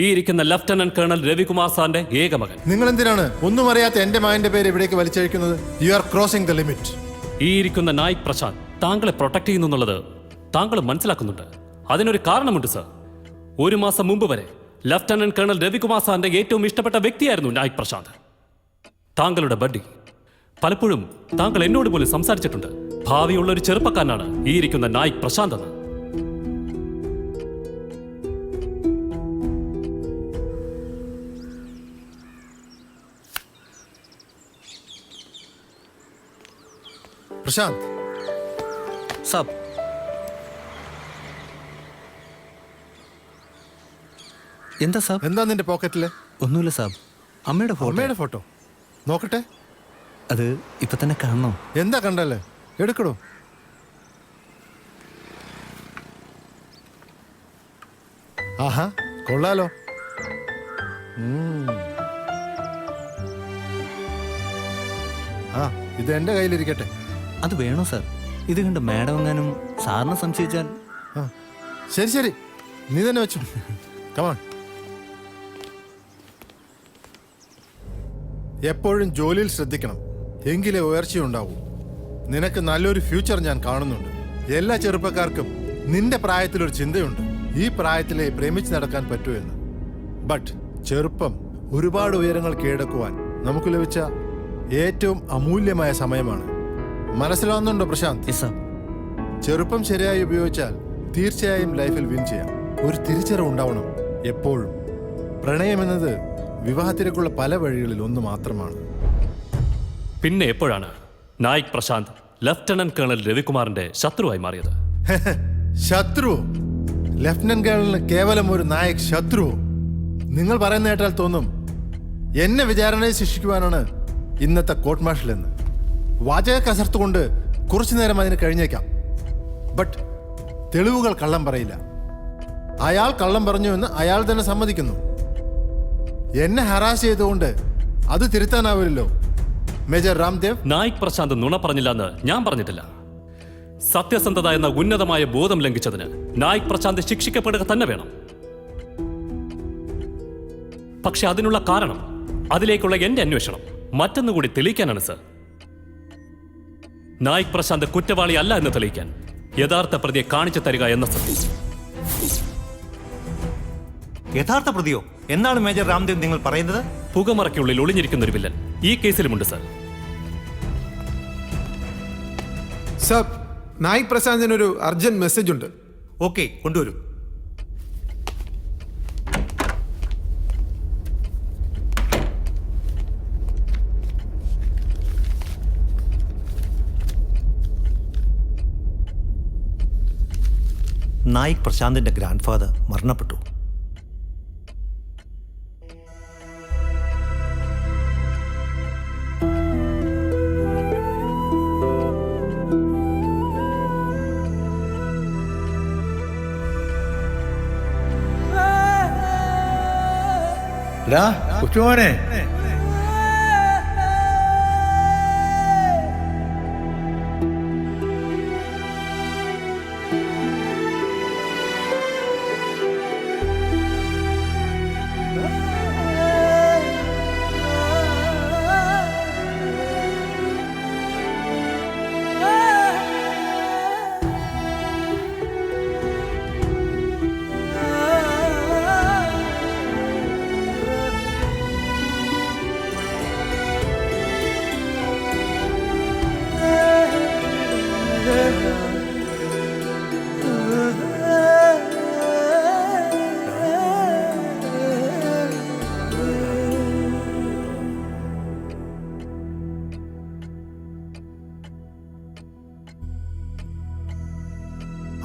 ഈ ഇരിക്കുന്ന ലഫ്റ്റനന്റ് കേണൽ രവികുമാർ സാറിന്റെ ഏക മകൻ. നിങ്ങൾ എന്തിനാണ് ഒന്നും അറിയാത്ത എന്റെ മകന്റെ പേര് ഇവിടേക്ക് വലിച്ചഴിക്കുന്നത്? You are crossing the limit. ഈ ഇരിക്കുന്ന നായിക് പ്രശാന്ത് താങ്കളെ പ്രൊട്ടക്ട് ചെയ്യുന്നു എന്നുള്ളത് താങ്കൾ മനസ്സിലാക്കുന്നുണ്ട്. അതിനൊരു കാരണമുണ്ട് സർ. 1 മാസം മുമ്പ് വരെ ലഫ്റ്റനന്റ് കേണൽ രവികുമാർ സാറിന്റെ ഏറ്റവും ഇഷ്ടപ്പെട്ട വ്യക്തിയായിരുന്നു നായിക് പ്രശാന്ത്, താങ്കളുടെ ബഡ്ഡി. പലപ്പോഴും താങ്കൾ എന്നോട് പോലും സംസാരിച്ചിട്ടുണ്ട്. ഭാവിയുള്ള ഒരു ചെറുപ്പക്കാരനാണ് ഈ ഇരിക്കുന്ന നായിക് പ്രശാന്ത് എന്ന്. പ്രശാന്ത് സാബ്, എന്താ സാബ്? എന്താ നിന്റെ പോക്കറ്റില്? ഒന്നുമില്ല സാബ്, അമ്മയുടെ ഫോട്ടോ. അമ്മയുടെ ഫോട്ടോ നോക്കട്ടെ. അത് ഇപ്പൊ തന്നെ കാണണോ? എന്താ കണ്ടല്ലേ, എടുക്കടോ. ആഹാ, കൊള്ളാലോ. ആ, ഇത് എന്റെ കയ്യിലിരിക്കട്ടെ. അത് വേണോ സാർ? ഇത് കണ്ട് മാഡം എങ്ങാനും സാറിനെ സംശയിച്ചാൽ? ശരി ശരി, നീ തന്നെ വെച്ചു. കമാൺ. എപ്പോഴും ജോലിയിൽ ശ്രദ്ധിക്കണം, എങ്കിലേ ഉയർച്ചയുണ്ടാവൂ. നിനക്ക് നല്ലൊരു ഫ്യൂച്ചർ ഞാൻ കാണുന്നുണ്ട്. എല്ലാ ചെറുപ്പക്കാർക്കും നിന്റെ പ്രായത്തിലൊരു ചിന്തയുണ്ട്, ഈ പ്രായത്തിലെ പ്രേമിച്ച് നടക്കാൻ പറ്റൂ എന്ന്. ബട്ട് ചെറുപ്പം ഒരുപാട് ഉയരങ്ങൾ കീഴടക്കുവാൻ നമുക്ക് ലഭിച്ച ഏറ്റവും അമൂല്യമായ സമയമാണ്. മനസ്സിലാവുന്നുണ്ടോ പ്രശാന്ത്? ചെറുപ്പം ശരിയായി ഉപയോഗിച്ചാൽ തീർച്ചയായും ലൈഫിൽ വിൻ ചെയ്യാം. ഒരു തിരിച്ചറിവ് ഉണ്ടാവണം എപ്പോഴും. പ്രണയം എന്നത് വിവാഹത്തിലേക്കുള്ള പല വഴികളിൽ ഒന്ന് മാത്രമാണ്. പിന്നെ എപ്പോഴാണ് നായിക് പ്രശാന്ത് ലഫ്റ്റനന്റ് കേണൽ രവികുമാറിന്റെ ശത്രുവായി മാറിയത്? ശത്രു? ലഫ്റ്റനന്റ് കേണലിന് കേവലം ഒരു നായക് ശത്രു? നിങ്ങൾ പറയുന്ന കേട്ടാൽ തോന്നും എന്നെ വിചാരണയെ ശിക്ഷിക്കുവാനാണ് ഇന്നത്തെ കോർട്ട് മാർഷൽ എന്ന്. വാചക കസർത്ത് കൊണ്ട് കുറച്ചു നേരം അതിന് കഴിഞ്ഞേക്കാം. ബട്ട് തെളിവുകൾ കള്ളം പറയില്ല. അയാൾ കള്ളം പറഞ്ഞു എന്ന് അയാൾ തന്നെ സമ്മതിക്കുന്നു. എന്നെ ഹറാസ് ചെയ്തുകൊണ്ട് അത് തിരുത്താനാവില്ലല്ലോ മേജർ രാംദേവ്. നായിക് പ്രശാന്ത് നുണ പറഞ്ഞില്ല എന്ന് ഞാൻ പറഞ്ഞിട്ടില്ല. സത്യസന്ധത എന്ന ഉന്നതമായ ബോധം ലംഘിച്ചതിന് നായിക് പ്രശാന്ത് ശിക്ഷിക്കപ്പെടുക തന്നെ വേണം. പക്ഷെ അതിനുള്ള കാരണം, അതിലേക്കുള്ള എന്റെ അന്വേഷണം മറ്റൊന്നുകൂടി തെളിയിക്കാനാണ് സർ. നായിക് പ്രശാന്ത് കുറ്റവാളി അല്ല എന്ന് തെളിയിക്കാൻ യഥാർത്ഥ പ്രതിയെ കാണിച്ചു തരിക എന്ന സത്യം. യഥാർത്ഥ പ്രതിയോ? എന്നാണ് മേജർ രാംദേവ് നിങ്ങൾ പറയുന്നത്? പുകമറയ്ക്കുള്ളിൽ ഒളിഞ്ഞിരിക്കുന്ന ഒരു വില്ലൻ ഈ കേസിലുമുണ്ട് സർ. സർ, നായിക് പ്രശാന്തിന് ഒരു അർജന്റ് മെസ്സേജ് ഉണ്ട്. ഓക്കെ, കൊണ്ടുവരൂ. നായിക് പ്രശാന്തിന്റെ ഗ്രാൻഡ് ഫാദർ മരണപ്പെട്ടു. കൊച്ചുമോനെ,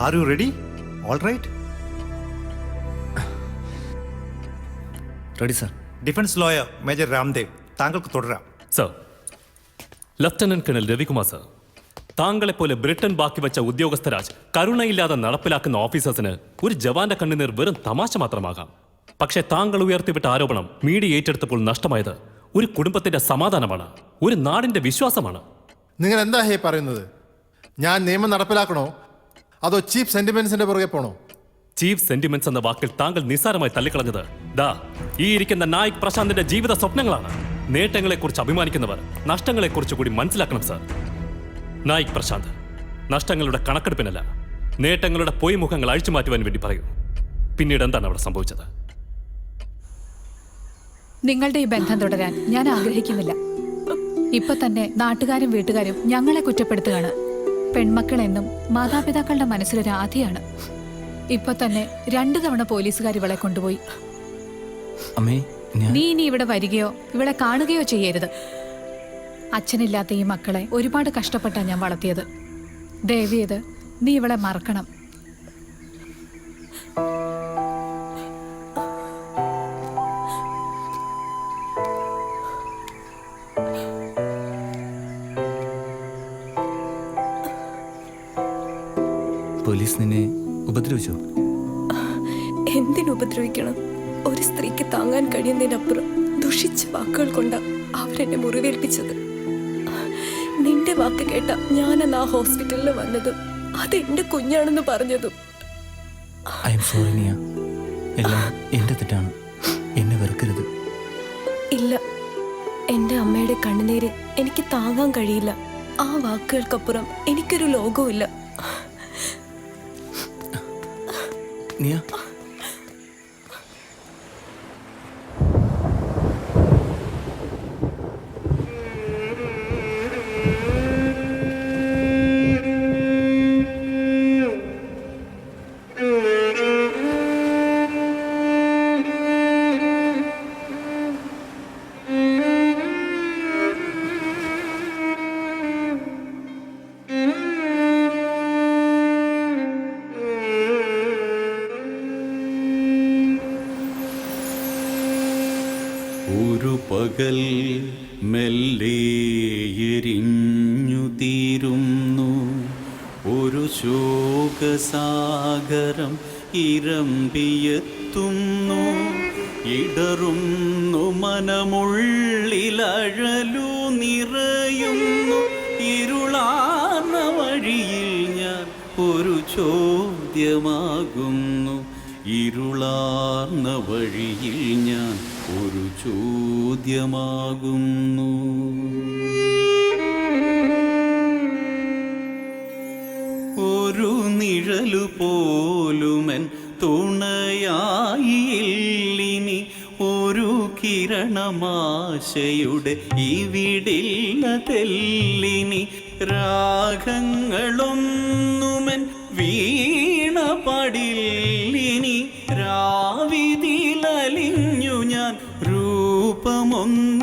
are you ready? All right. Ready sir. Defence lawyer major Ramdev, താങ്കൾക്ക് തുടരാം. Sir, lieutenant colonel Ravikumar sir, താങ്കളെപ്പോലെ ബ്രിട്ടൻ ബാക്കി വെച്ച ഉദ്യോഗസ്ഥരാജ് കരുണയില്ലാതെ നടപ്പിലാക്കുന്ന ഓഫീസേഴ്സിന് ഒരു ജവാന്റെ കണ്ണുനീർ വെറും തമാശ മാത്രമാകാം. പക്ഷേ താങ്കൾ ഉയർത്തിവിട്ട ആരോപണം മീഡിയ ഏറ്റെടുത്തപ്പോൾ നഷ്ടമായത് ഒരു കുടുംബത്തിന്റെ സമാധാനമാണ്, ഒരു നാടിന്റെ വിശ്വാസമാണ്. നിങ്ങൾ എന്താ ഹേ പറയുന്നത്? ഞാൻ നിയമം നടപ്പിലാക്കണോ അതോ ചീപ്പ് സെന്റിമെന്റ്സിന്റെ പുറകെ പോണോ? ചീഫ് സെന്റിമെന്റ്സ് എന്ന വാക്കിൽ താങ്കൾ നിസ്സാരമായി തള്ളിക്കളഞ്ഞത് ദാ ഈ ഇരിക്കുന്ന നായിക് പ്രശാന്തിന്റെ ജീവിത സ്വപ്നങ്ങളാണ്. നേട്ടങ്ങളെക്കുറിച്ച് അഭിമാനിക്കുന്നവർ നഷ്ടങ്ങളെക്കുറിച്ച് കൂടി മനസ്സിലാക്കണം സർ. നായിക് പ്രശാന്ത് നഷ്ടങ്ങളുടെ കണക്കെടുപ്പിനല്ല, നേട്ടങ്ങളുടെ പൊയ്മുഖങ്ങൾ അഴിച്ചു മാറ്റുവാൻ വേണ്ടി പറയൂ. പിന്നീട് എന്താണ് അവിടെ സംഭവിച്ചത്? നിങ്ങളുടെ ഈ ബന്ധം തുടരാൻ ഞാൻ ആഗ്രഹിക്കുന്നില്ല. ഇപ്പൊ തന്നെ നാട്ടുകാരും വീട്ടുകാരും ഞങ്ങളെ കുറ്റപ്പെടുത്തുകയാണ്. പെൺമക്കളെന്നും മാതാപിതാക്കളുടെ മനസ്സിലൊരു ആധിയാണ്. ഇപ്പൊ തന്നെ 2 തവണ പോലീസുകാർ ഇവളെ കൊണ്ടുപോയി. നീ ഇനി ഇവിടെ വരികയോ ഇവളെ കാണുകയോ ചെയ്യരുത്. അച്ഛനില്ലാത്ത ഈ മക്കളെ ഒരുപാട് കഷ്ടപ്പെട്ടാണ് ഞാൻ വളർത്തിയത്. ദയവേത് നീ ഇവളെ മറക്കണം. പോലീസ് നിന്നെ ഉപദ്രവിച്ചോ? എന്തിനുപദ്രവിക്കണം? ഒരു സ്ത്രീക്ക് താങ്ങാൻ കഴിയുന്നതിനപ്പുറം ദുഷിച്ച വാക്കുകൾ കൊണ്ടാ അവരെന്നെ മുറിവേൽപ്പിച്ചത്. നിന്റെ വാക്ക് കേട്ട ഞാനെന്ന് ആ ഹോസ്പിറ്റലിൽ വന്നതും അതെന്റെ കുഞ്ഞാണെന്ന് പറഞ്ഞതും. ഐ എം സോറി നിയ, എല്ലാം എന്റെ തെറ്റാണ്. എന്നെ വെറുക്കരുത്. ഇല്ല, എന്റെ അമ്മയുടെ കണ്ണുനീര് എനിക്ക് താങ്ങാൻ കഴിയില്ല. ആ വാക്കുകൾക്കപ്പുറം എനിക്കൊരു ലോകവുമില്ല. നിയ, ഒരു പകൽ മെല്ലെ എരിഞ്ഞു തീരുന്നു, ഒരു ശോകസാഗരം ഇരമ്പിയെത്തുന്നു, ഇടറുന്നു മനമുള്ളിലഴലു നിറയുന്നു, ഇരുളാർന്ന വഴിയിൽ ഞാൻ ഒരു ചോദ്യമാകുന്നു, ഇരുളാർന്ന വഴിയിൽ ഞാൻ ഒരു ചോദ്യമാകുന്നു. ഒരു ഒരു നിഴലു പോലുമൻ തുണയായില്ലിനി ഒരു കിരണമാശയുടെ ഇവിടില്ല തെല്ലിനി രാഗങ്ങളൊന്നുമൻ വീണ പടില്ലിനി രാവിതിലലിഞ്ഞു ഞാൻ രൂപമൊന്നില്ലിനി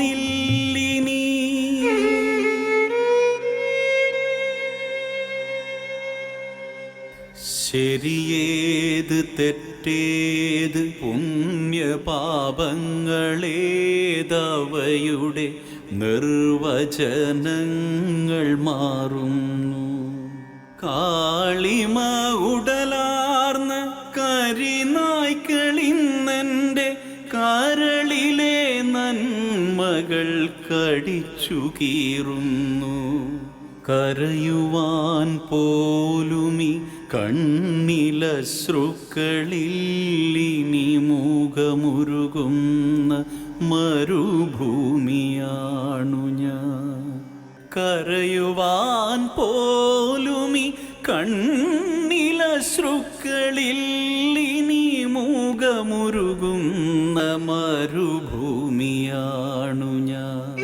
ശരിയേത് തെറ്റേത് പുണ്യപാപങ്ങളേതവയുടെ നിർവചനങ്ങൾ മാറുന്നു. കാളിമ ഉടലാർന്ന കരിനായ്ക്കളിന്നെൻ്റെ കരളിലെ നന്മകൾ കടിച്ചു കീറുന്നു. കരയുവാൻ പോലുമി കണ്ണിലശ്രുക്കളില്ലിനി മൂകമുരുകുന്ന മരുഭൂമിയാണു ഞാൻ. കരയുവാൻ പോലുമി കണ്ണിലശ്രുക്കളില്ലിനി മൂകമുരുകുന്ന മരുഭൂമിയാണു ഞാൻ.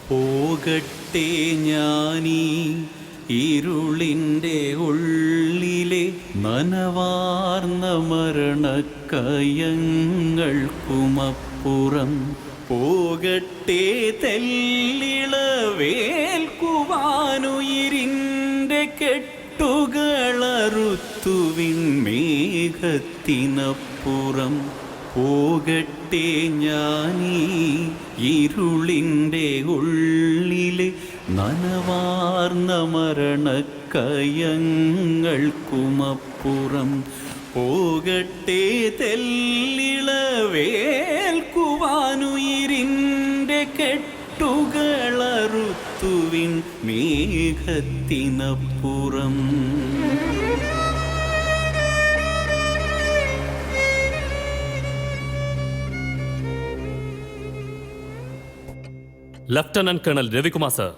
പോകട്ടെ ഞാനീ ഇരുളിൻ്റെ ഉള്ളിലെ നനവാർന്ന മരണക്കയങ്ങൾക്കുമപ്പുറം. പോകട്ടെ തെല്ലിളവേൽക്കുവാനുയിരിൻ്റെ കെട്ടുകളറുത്തുവിൻ മേഘത്തിനപ്പുറം. പോകട്ടെ ഞാനീ ഇരുളിൻ്റെ ഉള്ളിലെ നനവാർന്ന മരണക്കയങ്ങൾക്കുമപ്പുറം. പോകട്ടെ തെല്ലിളവേൽക്കുവാനുയിരിൻ്റെ കെട്ടുകളറുത്തുവിൻ മേഘത്തിനപ്പുറം. ലഫ്റ്റനന്റ് കേണൽ രവികുമാർ സർ,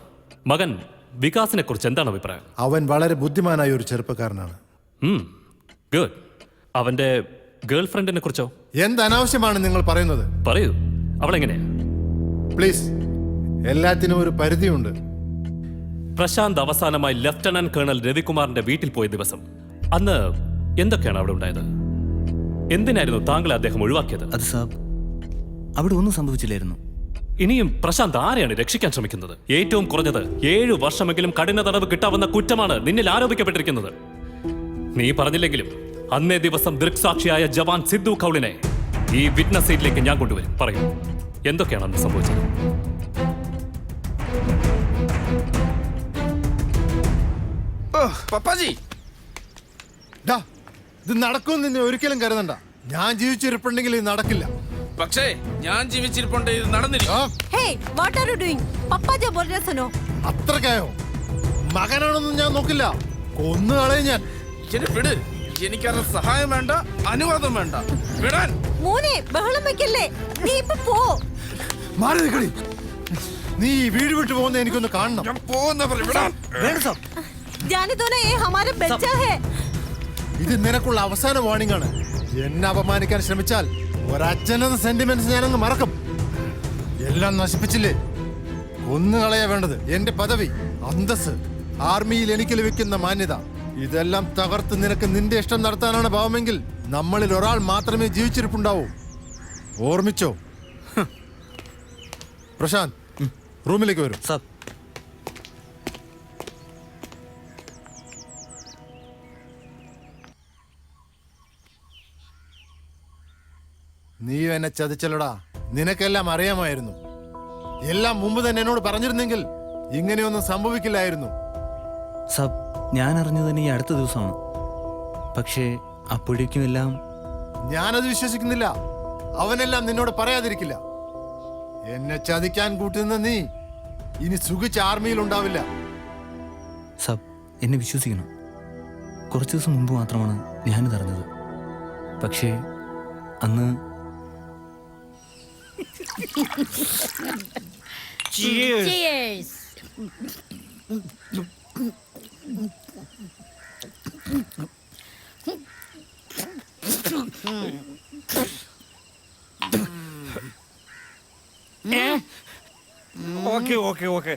മകൻ വികാസിനെ കുറിച്ച് എന്താണ് അഭിപ്രായം? അവൻ വളരെ ബുദ്ധിമാനായ ഒരു ചെറുപ്പക്കാരനാണ്. ഗുഡ്. അവന്റെ ഗേൾ ഫ്രണ്ടിനെ കുറിച്ചോ? എന്ത് അനാവശ്യമാണ് നിങ്ങൾ പറയുന്നത്? പറയൂ, അവളെങ്ങനെയാ? പ്ലീസ്, എല്ലാത്തിനും ഒരു പരിധിയുണ്ട്. പ്രശാന്ത് അവസാനമായി ലഫ്റ്റനന്റ് കേണൽ രവികുമാറിന്റെ വീട്ടിൽ പോയ ദിവസം അന്ന് എന്തൊക്കെയാണ് അവിടെ ഉണ്ടായത്? എന്തിനായിരുന്നു താങ്കളെ അദ്ദേഹം ഒഴിവാക്കിയത്? അത് സാബ്, അവിടെ ഒന്നും സംഭവിച്ചില്ലായിരുന്നു. ഇനിയും പ്രശാന്ത് ആരെയാണ് രക്ഷിക്കാൻ ശ്രമിക്കുന്നത്? ഏറ്റവും കുറഞ്ഞത് 7 വർഷമെങ്കിലും കഠിന തടവ് കിട്ടാവുന്ന കുറ്റമാണ് നിന്നിൽ ആരോപിക്കപ്പെട്ടിരിക്കുന്നത്. നീ പറഞ്ഞില്ലെങ്കിലും അന്നേ ദിവസം ദൃക്സാക്ഷിയായ ജവാൻ സിദ്ധു കൗളിനെ ഈ വിറ്റ്നസ് സീറ്റിലേക്ക് ഞാൻ കൊണ്ടുവരും. പറയൂ, എന്തൊക്കെയാണ് അന്ന് സംഭവിച്ചത്? പപ്പാജി, ഇത് നടക്കുമെന്ന് നിന്നെ ഒരിക്കലും കരുതണ്ട. ഞാൻ ജീവിച്ചിരിപ്പുണ്ടെങ്കിൽ ഇത് നടക്കില്ല. പക്ഷേ ഞാൻ ജീവിച്ചിരിപ്പുണ്ട്, ഇത് നടന്നിരിക്കും. അത്രക്കായോ? മകനാണെന്നും ഞാൻ നോക്കില്ല, കൊന്നുകളയും ഞാൻ. വിട്, എനിക്കത് സഹായം വേണ്ട, അനുവാദം വേണ്ട. വിടാൻ ബഹളം വെക്കല്ലേ, നീ ഇപ്പൊ പോ. മാറി നിൽക്കടി. നീ ഈ വീട് വിട്ടു പോകുന്ന എനിക്കൊന്ന് കാണണം. ഞാൻ പോകുന്ന ഇത് നിനക്കുള്ള അവസാന വാർണിംഗ് ആണ്. എന്നെ അപമാനിക്കാൻ ശ്രമിച്ചാൽ ഒരച്ഛനെന്ന സെന്റിമെന്റ്സ് ഞാനങ്ങ് മറക്കും. എല്ലാം നശിപ്പിച്ചില്ലേ? കൊന്നുകളയാ വേണ്ടത്. എന്റെ പദവി, അന്തസ്, ആർമിയിൽ എനിക്ക് ലഭിക്കുന്ന മാന്യത, ഇതെല്ലാം തകർത്ത് നിനക്ക് നിന്റെ ഇഷ്ടം നടത്താനാണ് ഭാവമെങ്കിൽ നമ്മളിൽ ഒരാൾ മാത്രമേ ജീവിച്ചിരിപ്പുണ്ടാവൂ. ഓർമ്മിച്ചോ? പ്രശാന്ത്, റൂമിലേക്ക് വരും. നീ എന്നെ ചതിച്ചല്ലടാ. നിനക്കെല്ലാം അറിയാമായിരുന്നു. എല്ലാം മുമ്പ് തന്നെ എന്നോട് പറഞ്ഞിരുന്നെങ്കിൽ ഇങ്ങനെയൊന്നും സംഭവിക്കില്ലായിരുന്നു. സബ്, ഞാൻ അറിഞ്ഞത് തന്നെ ഈ അടുത്ത ദിവസമാണ്. പക്ഷേ അപ്പോഴേക്കും എല്ലാം ഞാനത് വിശ്വസിക്കുന്നില്ല. അവനെല്ലാം നിന്നോട് പറയാതിരിക്കില്ല. എന്നെ ചതിക്കാൻ കൂട്ടുന്ന നീ ഇനി സുഖിച്ച് ആർമിയിൽ ഉണ്ടാവില്ല. സബ്, എന്നെ വിശ്വസിക്കണം. കുറച്ച് ദിവസം മുമ്പ് മാത്രമാണ് ഞാനിത് അറിഞ്ഞത്. പക്ഷേ അന്ന് Cheers. ഓക്കെ ഓക്കെ ഓക്കെ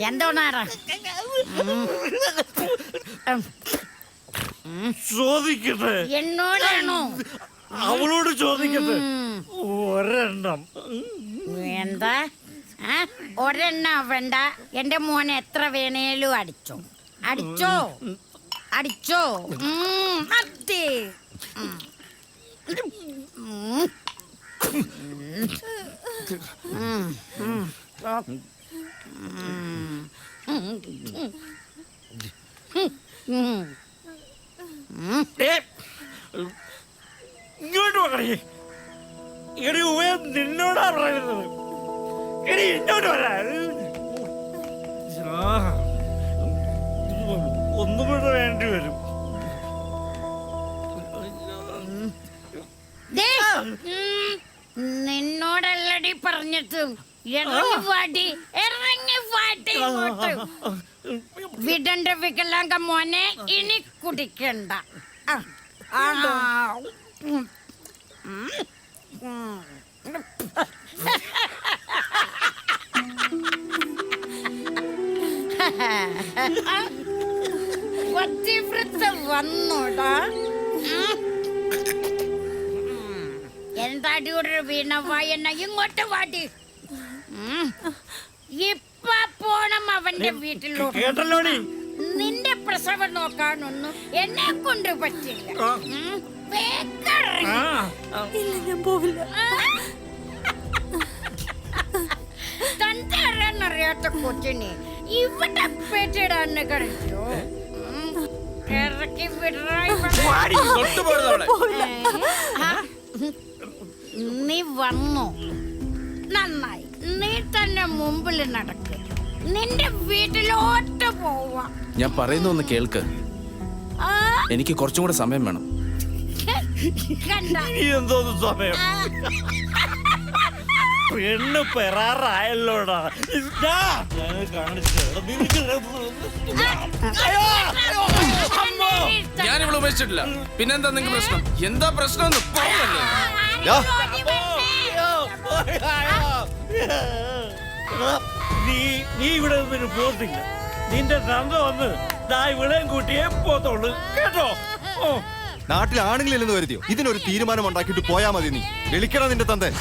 എന്തോന്നാറ ചോദിക്കട്ടെ എന്നോടാണോ? അവളോട് ചോദിക്കട്ടെ ഒരെണ്ണം വേണ്ട. ഒരെണ്ണം വേണ്ട. എന്റെ മോനെ എത്ര വേണേലും അടിച്ചോ, അടിച്ചോ, അടിച്ചോ. അതെ. ഇങ്ങോട്ട് പറയേ. എടി ഉവ്വേ, നിന്നോടാ പറയുന്നത്. എടി ഇങ്ങോട്ട് വരാ. ഒന്നും കൂടെ വേണ്ടി വരും. നിന്നോടല്ലടി പറഞ്ഞിട്ട് ഇറങ്ങി വാടി, ഇറങ്ങി വാടി. വിടണ്ട വികലാംഗ മോനെ, ഇനി കുടിക്കണ്ട. പതിവ്രത വന്നോടാ. എന്താടി ഒരു വീണവായെന്ന ഇങ്ങോട്ട് വാടി. ഇപ്പ പോണം അവന്റെ വീട്ടിലോട്ട്. കേട്ടല്ലോടി, നിന്റെ പ്രസവം നോക്കാനൊന്നും എന്നെ കൊണ്ട് പറ്റില്ല. ഞാൻ പോവില്ല. തന്റെ അറിയാത്ത കൊച്ചിനെ ഇവിടെ പേറ്റിടാന്ന് കഴിച്ചോ? ഇറക്കി നീ വന്നോ? നന്നായി. നീ തന്നെ മുമ്പിൽ നടക്ക്. നിന്റെ വീട്ടിലോട്ട് പോവാ. ഞാൻ പറയുന്ന ഒന്ന് കേൾക്ക്. എനിക്ക് കുറച്ചും കൂടെ സമയം വേണം. കണ്ട എന്തോന്ന് സമയം? പെണ്ണ് പെറാറായല്ലോടാ. ഞാൻ ഇവിടെ ഉപേക്ഷിച്ചിട്ടില്ല. പിന്നെന്താ നിങ്ങൾക്ക് പ്രശ്നം? എന്താ പ്രശ്നം എന്ന് പറഞ്ഞല്ലേ? നീ ഇവിടെ ഒന്നിനും പോത്തില്ല. നിന്റെ തന്ത വന്ന് ഇവിടെയും കൂട്ടിയേ പോത്തോളൂ, കേട്ടോ? നാട്ടിൽ ആണുങ്ങളില്ലെന്ന് കരുതിയോ? ഇതിനൊരു തീരുമാനം ഉണ്ടാക്കിയിട്ട് പോയാ മതി. നീ വിളിക്കണം നിന്റെ തന്തൻ.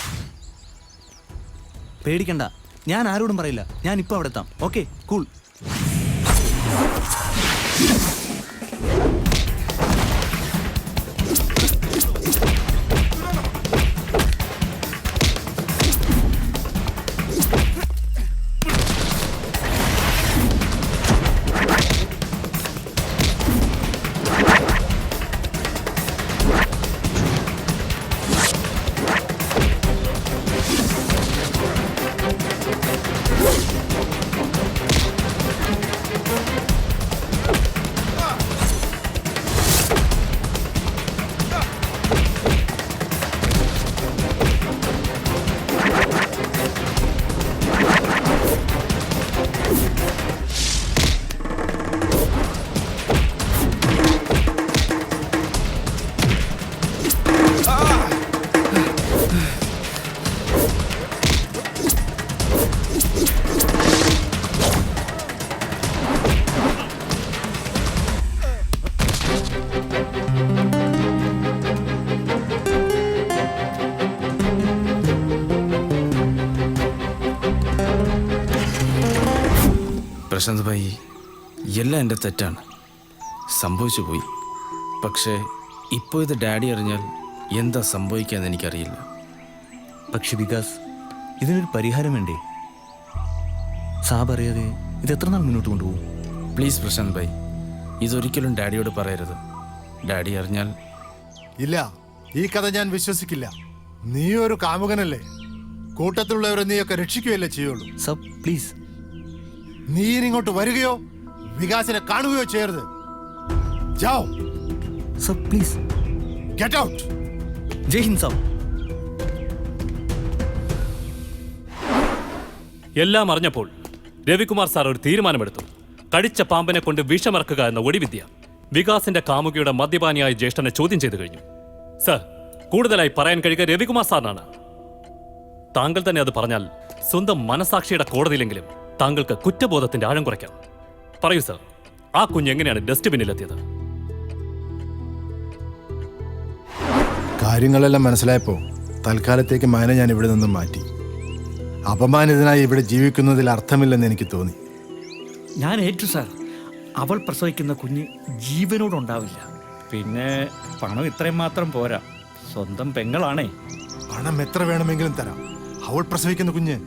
പേടിക്കണ്ട, ഞാൻ ആരോടും പറയില്ല. ഞാൻ ഇപ്പൊ അവിടെ എത്താം. Okay, cool. പ്രശാന്ത് ഭായി, എല്ലാം എൻ്റെ തെറ്റാണ്. സംഭവിച്ചു പോയി. പക്ഷേ ഇപ്പോൾ ഇത് ഡാഡി അറിഞ്ഞാൽ എന്താ സംഭവിക്കാന്ന് എനിക്കറിയില്ല. പക്ഷെ വികാസ്, ഇതിനൊരു പരിഹാരം വേണ്ടേ? സാബ് അറിയാതെ ഇത് എത്ര നാൾ മുന്നോട്ട് കൊണ്ടുപോകും? പ്ലീസ് പ്രശാന്ത് ഭായി, ഇതൊരിക്കലും ഡാഡിയോട് പറയരുത്. ഡാഡി അറിഞ്ഞാൽ... ഇല്ല, ഈ കഥ ഞാൻ വിശ്വസിക്കില്ല. നീ ഒരു കാമുകനല്ലേ? കൂട്ടത്തിലുള്ളവരെ നീയൊക്കെ രക്ഷിക്കുകയല്ലേ ചെയ്യുള്ളൂ. സബ് പ്ലീസ്, നീ ഇങ്ങോട്ട് വരികയോ വികാസിനെ കാണുകയോ ചെയ്യരുത്. ജാओ. Sir please. Get out. Jai Hind sir. എല്ലാം അറിഞ്ഞപ്പോൾ രവികുമാർ സാർ ഒരു തീരുമാനമെടുത്തു. കടിച്ച പാമ്പിനെ കൊണ്ട് വിഷമിറക്കുക എന്ന ഒടിവിദ്യ വികാസിന്റെ കാമുകിയുടെ മദ്യപാനിയായ ജ്യേഷ്ഠനെ ചോദ്യം ചെയ്തു കഴിഞ്ഞു. സർ, കൂടുതലായി പറയാൻ കഴിയുക രവികുമാർ സാറിനാണ്. താങ്കൾ തന്നെ അത് പറഞ്ഞാൽ സ്വന്തം മനസാക്ഷിയുടെ കോടതിയിലെങ്കിലും താങ്കൾക്ക് കുറ്റബോധത്തിന്റെ ആഴം കുറയ്ക്കാം. പറയൂ സർ, ആ കുഞ്ഞ് എങ്ങനെയാണ് ഡസ്റ്റ്ബിന്നിലെത്തിയത്? കാര്യങ്ങളെല്ലാം മനസ്സിലായപ്പോൾ തൽക്കാലത്തേക്ക് മകനെ ഞാൻ ഇവിടെ നിന്നും മാറ്റി. അപമാനിതനായി ഇവിടെ ജീവിക്കുന്നതിൽ അർത്ഥമില്ലെന്ന് എനിക്ക് തോന്നി. ഞാൻ ഏറ്റു സാർ. അവൾ പ്രസവിക്കുന്ന കുഞ്ഞ് ജീവനോടുണ്ടാവില്ല. പിന്നെ പണം ഇത്രയും മാത്രം പോരാ, സ്വന്തം പെങ്ങളാണേ. പണം എത്ര വേണമെങ്കിലും തരാം. അവൾ പ്രസവിക്കുന്ന കുഞ്ഞ്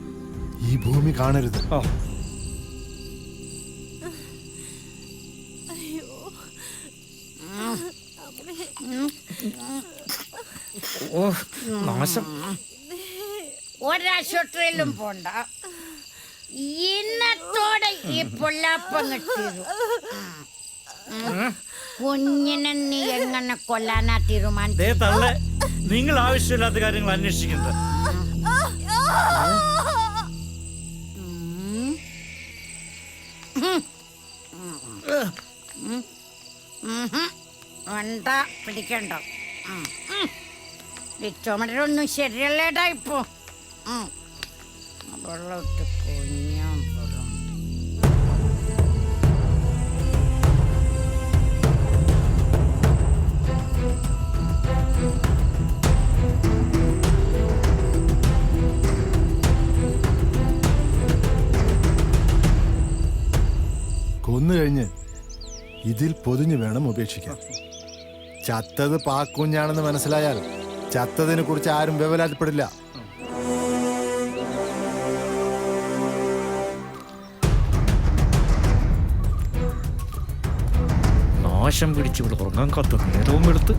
ഈ ഭൂമി കാണരുത്. ഓ നാശം. ഒരാശുപത്രിയിലും പോണ്ട, ഇന്നത്തോടെ ഈ പൊല്ലാപ്പം കിട്ടിയത്. കുഞ്ഞിനെ നീ എങ്ങനെ കൊല്ലാനാ തീരുമാനിച്ചത്? നിങ്ങൾ ആവശ്യമില്ലാത്ത കാര്യങ്ങൾ അന്വേഷിക്കുന്നത്. വേണ്ട, പിടിക്കണ്ട. ചുമരൊന്നും ശരിയല്ലേടാ ഇപ്പോ. വെള്ളമിട്ട് കുഞ്ഞാൻ പോലും. കൊന്നു കഴിഞ്ഞ് ഇതിൽ പൊതിഞ്ഞു വേണം ഉപേക്ഷിക്കാൻ. ചത്തത് പാക്കുഞ്ഞാണെന്ന് മനസ്സിലായാൽ ചത്തതിനെ കുറിച്ച് ആരും വ്യവലാതിപ്പെടില്ല. നാശം പിടിച്ച് ഇവിടെ ഉറങ്ങാൻ കാത്തു നേരവും എടുത്ത്.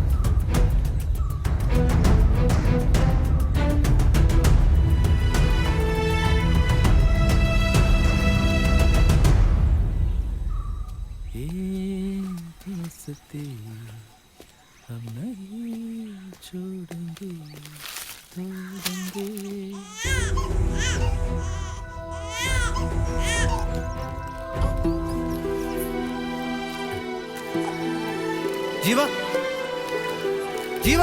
ജീവ, ജീവ,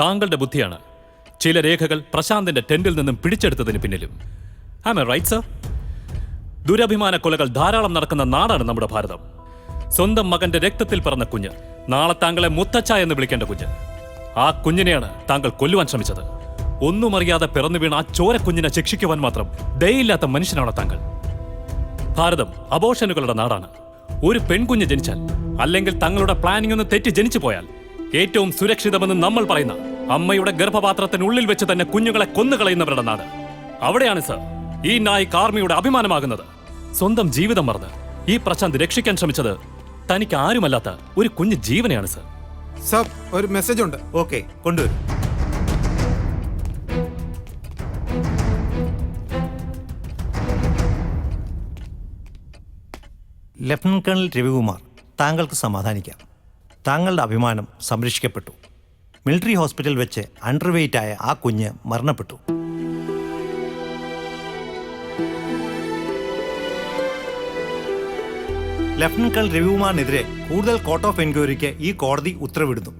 താങ്കളുടെ ബുദ്ധിയാണ് ചില രേഖകൾ പ്രശാന്തിന്റെ ടെന്റിൽ നിന്നും പിടിച്ചെടുത്തതിന് പിന്നിലും. Am I right sir? ദുരഭിമാന കൊലകൾ ധാരാളം നടക്കുന്ന നാടാണ് നമ്മുടെ ഭാരതം. സ്വന്തം മകന്റെ രക്തത്തിൽ പിറന്ന കുഞ്ഞ്, നാളെ താങ്കളെ മുത്തച്ഛ എന്ന് വിളിക്കേണ്ട കുഞ്ഞ്. ആ കുഞ്ഞിനെയാണ് താങ്കൾ കൊല്ലുവാൻ ശ്രമിച്ചത്. ഒന്നും അറിയാതെ പിറന്നു വീണ ആ ചോര കുഞ്ഞിനെ ശിക്ഷിക്കുവാൻ മാത്രം ദയയില്ലാത്ത മനുഷ്യനാണ് താങ്കൾ. ഭാരതം അബോർഷനുകളുടെ നാടാണ്. ഒരു പെൺകുഞ്ഞ് ജനിച്ചാൽ, അല്ലെങ്കിൽ തങ്ങളുടെ പ്ലാനിംഗ് ഒന്ന് തെറ്റി ജനിച്ചു പോയാൽ, ഏറ്റവും സുരക്ഷിതമെന്ന് നമ്മൾ പറയുന്ന അമ്മയുടെ ഗർഭപാത്രത്തിനുള്ളിൽ വെച്ച് തന്നെ കുഞ്ഞുങ്ങളെ കൊന്നുകളയുന്നവരുടെ നാട്. അവിടെയാണ് സർ ഈ നായിക് ആർമിയുടെ അഭിമാനമാകുന്നത്. സ്വന്തം ജീവിതം മറന്ന് ഈ പ്രശാന്ത് രക്ഷിക്കാൻ ശ്രമിച്ചത് തനിക്ക് ആരുമല്ലാത്ത ഒരു കുഞ്ഞു ജീവനെയാണ് സർ. സർ, ഒരു മെസ്സേജ് ഉണ്ട്. ഓക്കെ, കൊണ്ടുവരും. ലഫ്റ്റനന്റ് കേണൽ രവികുമാർ, താങ്കൾക്ക് സമാധാനിക്കാം. താങ്കളുടെ അഭിമാനം സംരക്ഷിക്കപ്പെട്ടു. മിലിറ്ററി ഹോസ്പിറ്റൽ വെച്ച് അണ്ടർവെയ്റ്റ് ആയ ആ കുഞ്ഞ് മരണപ്പെട്ടു. ലഫ്റ്റനന്റ് കേണൽ രവികുമാറിനെതിരെ കൂടുതൽ കോർട്ട് ഓഫ് എൻക്വയറിക്ക് ഈ കോടതി ഉത്തരവിടുന്നു.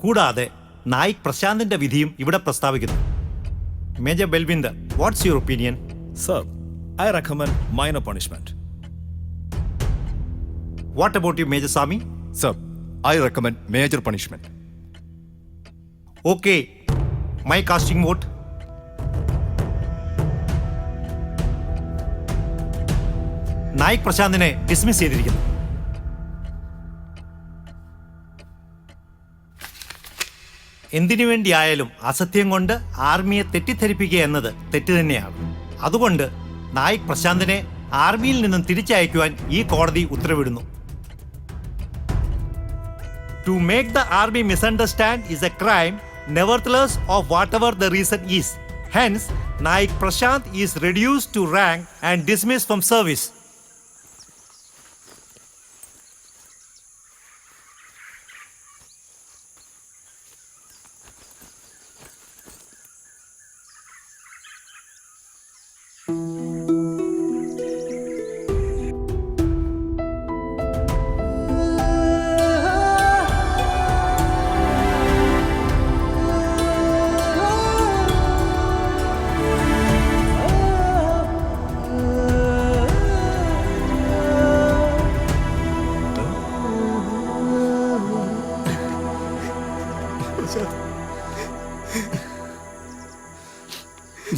കൂടാതെ നായിക് പ്രശാന്തിന്റെ വിധിയും ഇവിടെ പ്രസ്താവിക്കുന്നു. Major Balwinder, what's your opinion? Sir, I recommend minor punishment. What about you, Major Sami? Sir, I recommend major punishment. Okay, my casting vote. Naik പ്രശാന്തിനെ ഡിസ്മിസ് ചെയ്തിരിക്കുന്നു. എന്തിനു വേണ്ടിയായാലും അസത്യം കൊണ്ട് ആർമിയെ തെറ്റിദ്ധരിപ്പിക്കുക എന്നത് തെറ്റ് തന്നെയാണ്. അതുകൊണ്ട് നായിക് പ്രശാന്തിനെ ആർമിയിൽ നിന്നും തിരിച്ചയക്കുവാൻ ഈ കോടതി ഉത്തരവിടുന്നു. To make the army misunderstand is a crime nevertheless of whatever the reason is. Hence, Naik Prashant is reduced to rank and dismissed from service.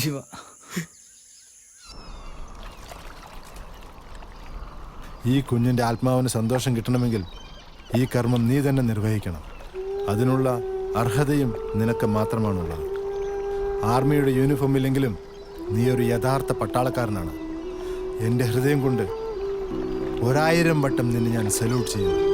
Shiva ഈ കുഞ്ഞിന്റെ ആത്മാവിന് സന്തോഷം കിട്ടണമെങ്കിൽ ഈ കർമ്മം നീ തന്നെ നിർവഹിക്കണം. അതിനുള്ള അർഹതയും നിനക്ക് മാത്രമാണുള്ളത്. ആർമിയുടെ യൂണിഫോമില്ലെങ്കിലും നീ ഒരു യഥാർത്ഥ പട്ടാളക്കാരനാണ്. എൻ്റെ ഹൃദയം കൊണ്ട് 1000 വട്ടം നിന്നെ ഞാൻ സല്യൂട്ട് ചെയ്യുന്നു.